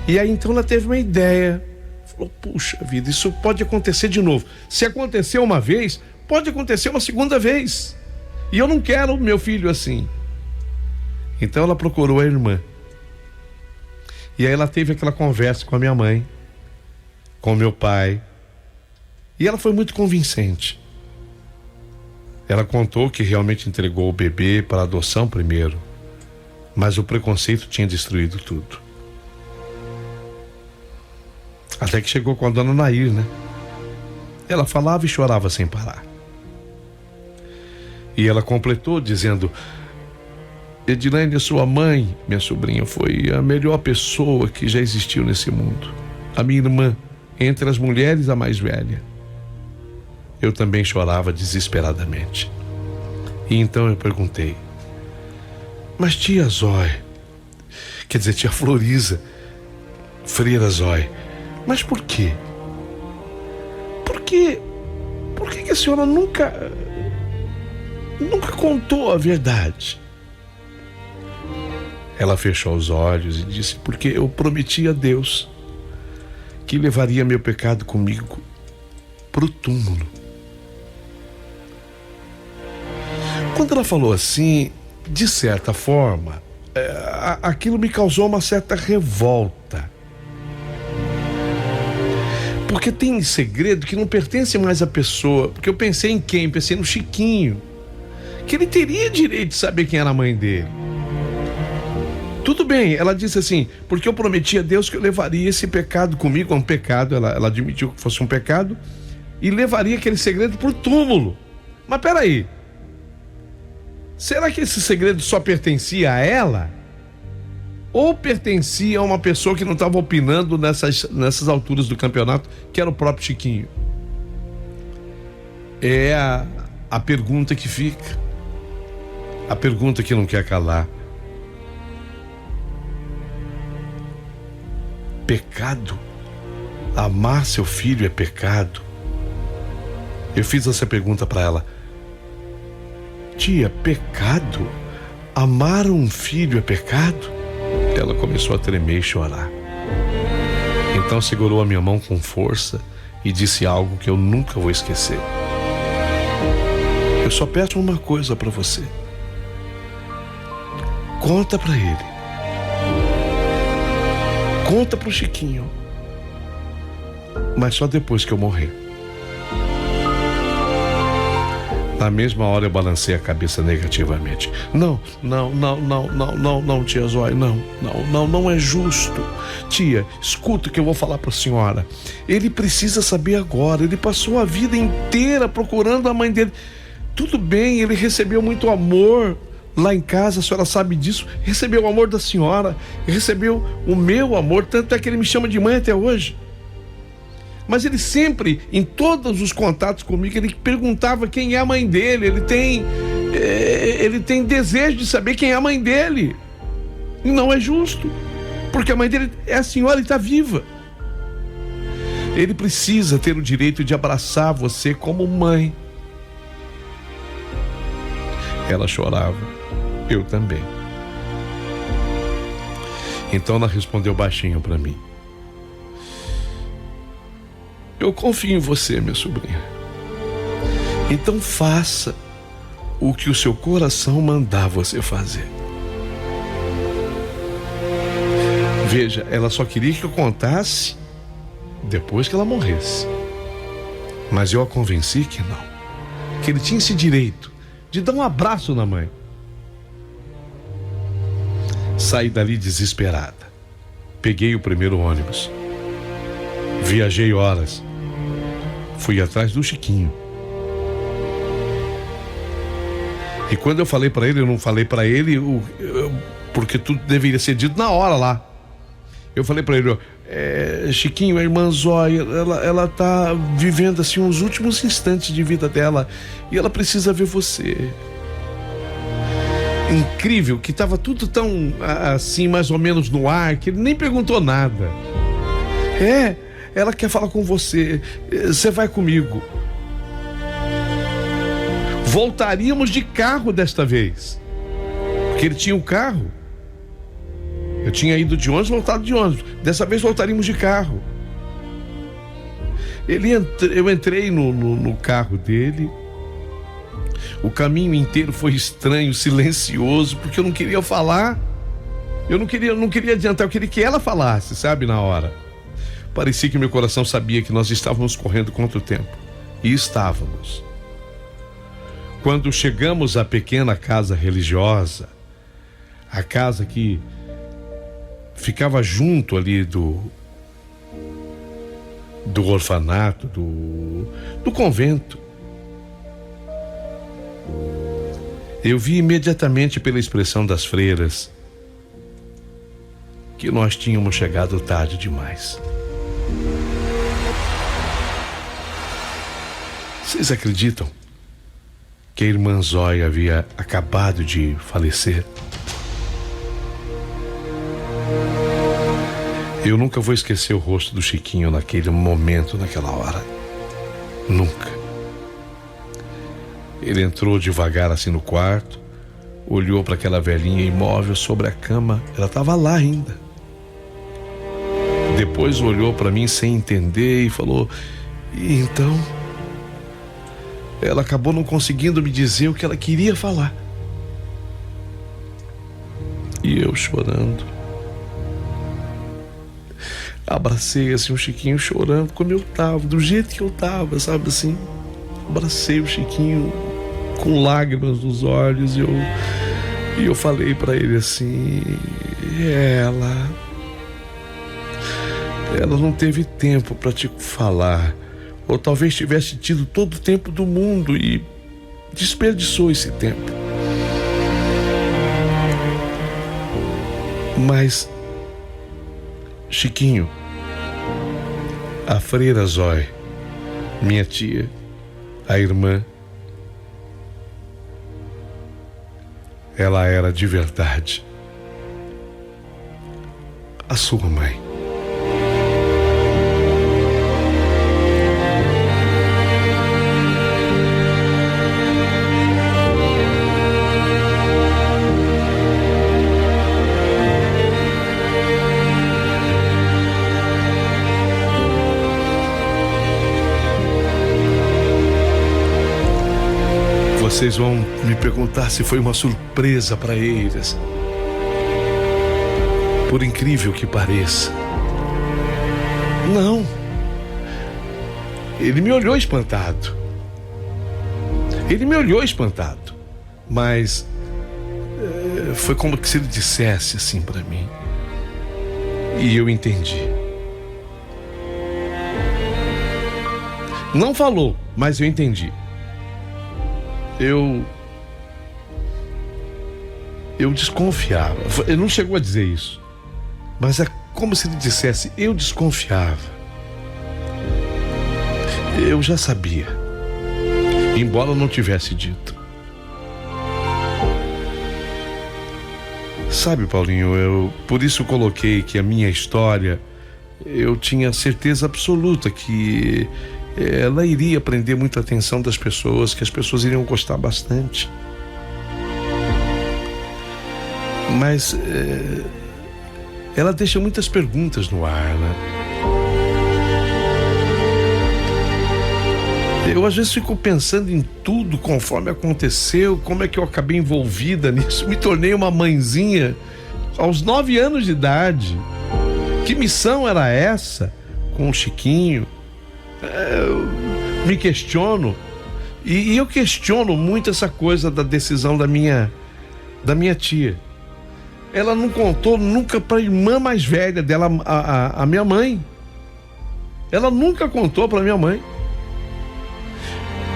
E aí então ela teve uma ideia. Falou, puxa vida, isso pode acontecer de novo. Se aconteceu uma vez, pode acontecer uma segunda vez. E eu não quero meu filho assim. Então ela procurou a irmã. E aí ela teve aquela conversa com a minha mãe, com o meu pai. E ela foi muito convincente. Ela contou que realmente entregou o bebê para adoção primeiro, mas o preconceito tinha destruído tudo. Até que chegou com a dona Nair, né? Ela falava e chorava sem parar. E ela completou dizendo: Edilene, sua mãe, minha sobrinha, foi a melhor pessoa que já existiu nesse mundo. A minha irmã, entre as mulheres, a mais velha. Eu também chorava desesperadamente. E então eu perguntei: mas tia Zói, quer dizer, tia Floriza, Freira Zói, mas por quê? por que a senhora nunca contou a verdade? Ela fechou os olhos e disse: porque eu prometi a Deus que levaria meu pecado comigo para o túmulo. Quando ela falou assim, de certa forma, aquilo me causou uma certa revolta. Porque tem segredo que não pertence mais à pessoa. Porque eu pensei em quem? Pensei no Chiquinho, que ele teria direito de saber quem era a mãe dele. Tudo bem, ela disse assim: porque eu prometi a Deus que eu levaria esse pecado comigo. É um pecado, ela admitiu que fosse um pecado, e levaria aquele segredo para o túmulo. Mas peraí, será que esse segredo só pertencia a ela? Ou pertencia a uma pessoa que não estava opinando nessas alturas do campeonato, que era o próprio Chiquinho? É a pergunta que fica, a pergunta que não quer calar. Pecado? Amar seu filho é pecado? Eu fiz essa pergunta para ela: tia, pecado? Amar um filho é pecado? Ela começou a tremer e chorar. Então segurou a minha mão com força e disse algo que eu nunca vou esquecer: eu só peço uma coisa para você. Conta para ele. Conta pro Chiquinho. Mas só depois que eu morrer. Na mesma hora eu balancei a cabeça negativamente. Não, tia Zóia, não é justo. Tia, escuta o que eu vou falar pra senhora. Ele precisa saber agora. Ele passou a vida inteira procurando a mãe dele. Tudo bem, ele recebeu muito amor lá em casa, a senhora sabe disso. Recebeu o amor da senhora, recebeu o meu amor, tanto é que ele me chama de mãe até hoje. Mas ele sempre, em todos os contatos comigo, ele perguntava quem é a mãe dele. Ele tem desejo de saber quem é a mãe dele. E não é justo, porque a mãe dele é a senhora e está viva. Ele precisa ter o direito de abraçar você como mãe. Ela chorava. Eu também. Então ela respondeu baixinho para mim: eu confio em você, minha sobrinha. Então faça o que o seu coração mandar você fazer. Veja, ela só queria que eu contasse depois que ela morresse. Mas eu a convenci que não. Que ele tinha esse direito de dar um abraço na mãe. Saí dali desesperada. Peguei o primeiro ônibus. Viajei horas. Fui atrás do Chiquinho. E quando eu falei para ele, eu não falei para ele porque tudo deveria ser dito na hora lá. Eu falei para ele: Chiquinho, a irmã Zóia, ela tá vivendo assim os últimos instantes de vida dela e ela precisa ver você. Incrível que tava tudo tão assim, mais ou menos no ar, que ele nem perguntou nada. Ela quer falar com você. Você vai comigo. Voltaríamos de carro desta vez, porque ele tinha um carro. Eu tinha ido de ônibus, voltado de ônibus. Dessa vez voltaríamos de carro. Eu entrei no carro dele. O caminho inteiro foi estranho, silencioso, porque eu não queria falar. Eu não queria adiantar, eu queria que ela falasse, sabe, na hora. Parecia que meu coração sabia que nós estávamos correndo contra o tempo. E estávamos. Quando chegamos à pequena casa religiosa, a casa que ficava junto ali do orfanato, do convento, eu vi imediatamente pela expressão das freiras que nós tínhamos chegado tarde demais. Vocês acreditam que a irmã Zóia havia acabado de falecer? Eu nunca vou esquecer o rosto do Chiquinho naquele momento, naquela hora. Nunca. Ele entrou devagar assim no quarto, olhou para aquela velhinha imóvel sobre a cama. Ela estava lá ainda. Depois olhou para mim sem entender e falou: "E então?" Ela acabou não conseguindo me dizer o que ela queria falar. E eu chorando, abracei assim o Chiquinho, chorando como eu tava, do jeito que eu tava, sabe assim. Abracei o Chiquinho com lágrimas nos olhos e eu falei pra ele assim: ela não teve tempo pra te falar, ou talvez tivesse tido todo o tempo do mundo e desperdiçou esse tempo. Mas, Chiquinho, a freira Zói, minha tia, a irmã, ela era de verdade a sua mãe. Vocês vão me perguntar se foi uma surpresa para eles. Por incrível que pareça, não. Ele me olhou espantado. Mas foi como se ele dissesse assim para mim. E eu entendi. Não falou, mas eu entendi. Eu desconfiava. Ele não chegou a dizer isso, mas é como se ele dissesse: eu desconfiava. Eu já sabia, embora não tivesse dito. Sabe, Paulinho, por isso coloquei que a minha história, eu tinha certeza absoluta que ela iria prender muita atenção das pessoas, que as pessoas iriam gostar bastante. Mas ela deixa muitas perguntas no ar, né? Eu às vezes fico pensando em tudo conforme aconteceu, como é que eu acabei envolvida nisso. Me tornei uma mãezinha aos 9 anos de idade. Que missão era essa com o Chiquinho? Eu me questiono e eu questiono muito essa coisa da decisão da minha tia. Ela não contou nunca para a irmã mais velha dela, a minha mãe. Ela nunca contou para minha mãe.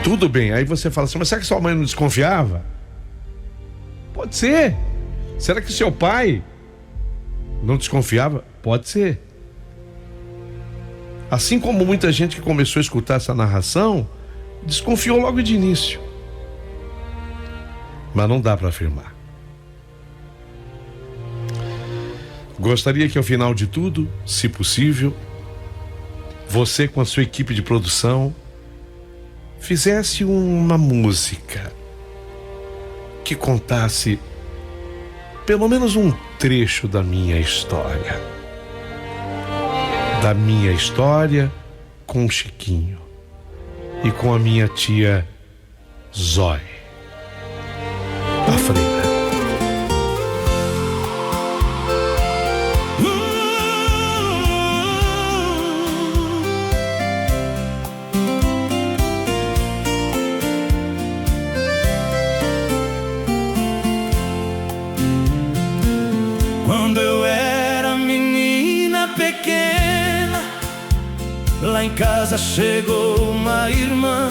Tudo bem, aí você fala assim: mas será que sua mãe não desconfiava? Pode ser. Será que seu pai não desconfiava? Pode ser. Assim como muita gente que começou a escutar essa narração desconfiou logo de início. Mas não dá para afirmar. Gostaria que ao final de tudo, se possível, você com a sua equipe de produção fizesse uma música que contasse pelo menos um trecho da minha história. Da minha história com o Chiquinho e com a minha tia Zói, a freira. Quando eu era menina pequena, lá em casa chegou uma irmã,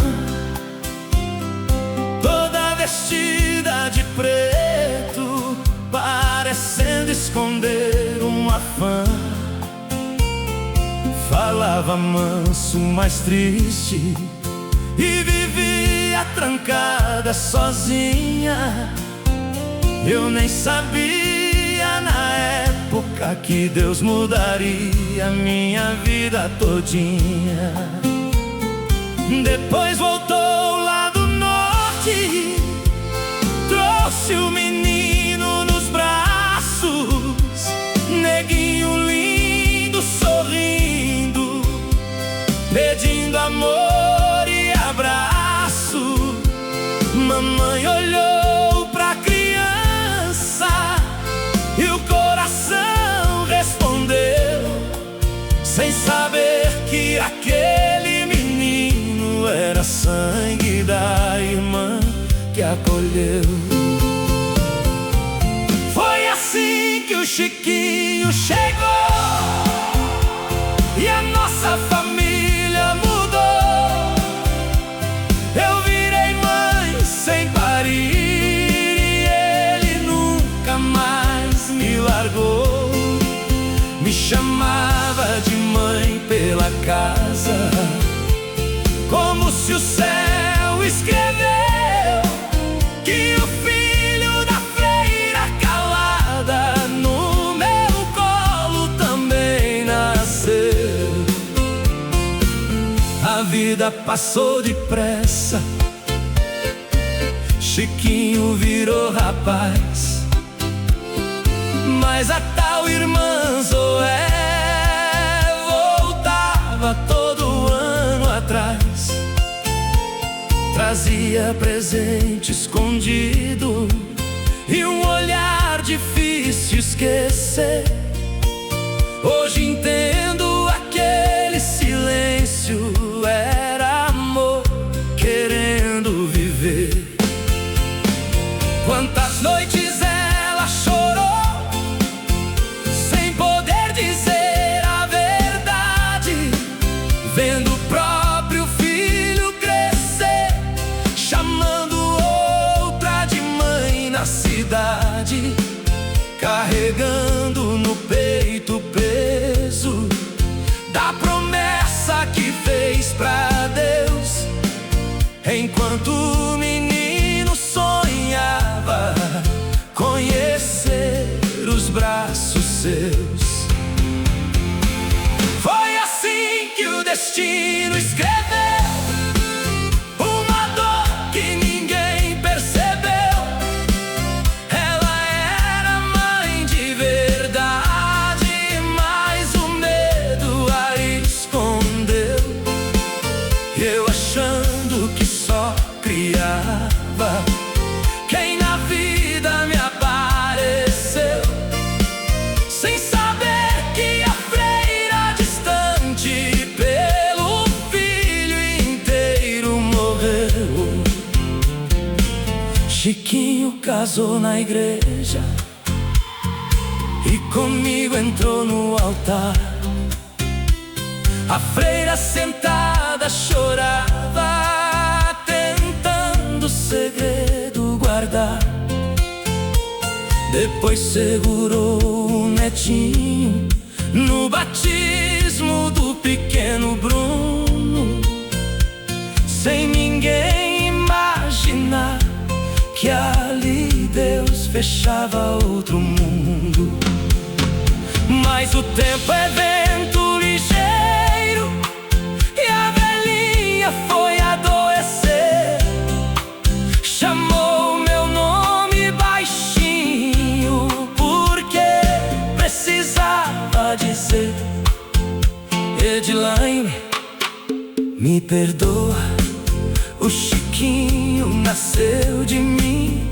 toda vestida de preto, parecendo esconder um afã. Falava manso, mas triste, e vivia trancada sozinha. Eu nem sabia na época que Deus mudaria minha vida todinha. Depois voltou lá do norte, trouxe o menino nos braços, neguinho lindo sorrindo, pedindo amor e abraço. Mamãe olhou pra criança e o coração respondeu, sem saber que aquele menino era sangue da irmã que acolheu. Foi assim que o Chiquinho chegou e a nossa família mudou. Eu virei mãe sem parir e ele nunca mais me largou. Me chamava de mãe pela casa, como se o céu escreveu que o filho da freira calada no meu colo também nasceu. A vida passou depressa, Chiquinho virou rapaz, mas a tal irmã Zoé voltava todo ano atrás. Trazia presente escondido e um olhar difícil esquecer. Hoje entendo, aquele silêncio era amor querendo viver. Quantas noites ela chorou sem poder dizer a verdade, vendo o próprio filho crescer, chamando outra de mãe na cidade, carregando no peito o peso da promessa que fez pra Deus, enquanto o menino sonhava conhecer os braços seus. Foi assim que o destino escreveu uma dor que ninguém percebeu. Ela era mãe de verdade, mas o medo a escondeu. Eu achando que só criava quem na vida me apareceu, sem saber que a freira distante pelo filho inteiro morreu. Chiquinho casou na igreja e comigo entrou no altar. A freira sentada chorava, tentando o segredo guardar. Depois segurou o netinho no batismo do pequeno Bruno, sem ninguém imaginar que ali Deus fechava outro mundo. Mas o tempo é vento ligeiro e a velhinha foi adoecer. Chamou meu nome baixinho porque precisava dizer: Edilaine, me perdoa, o Chiquinho nasceu de mim.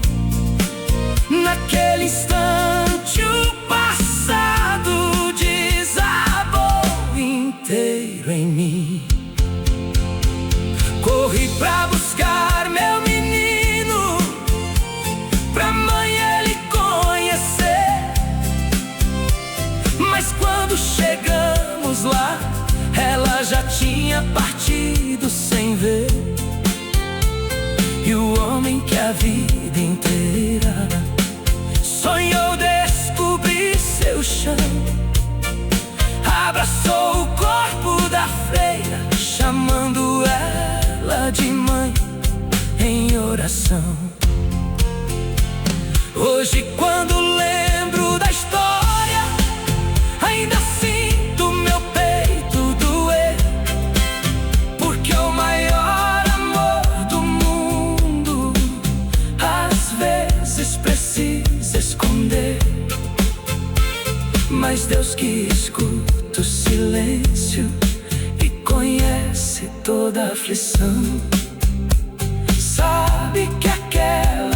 Naquele instante o passado desabou inteiro em mim. Corri pra buscar meu menino, pra mãe ele conhecer. Mas quando chegamos lá, ela já tinha partido sem ver. E o homem que a vida inteira sonhou descobrir seu chão, abraçou o corpo da freira, chamando ela de mãe em oração. Hoje, quando lembro da história, ainda sinto meu peito doer, porque o maior toda aflição. Sabe que aquela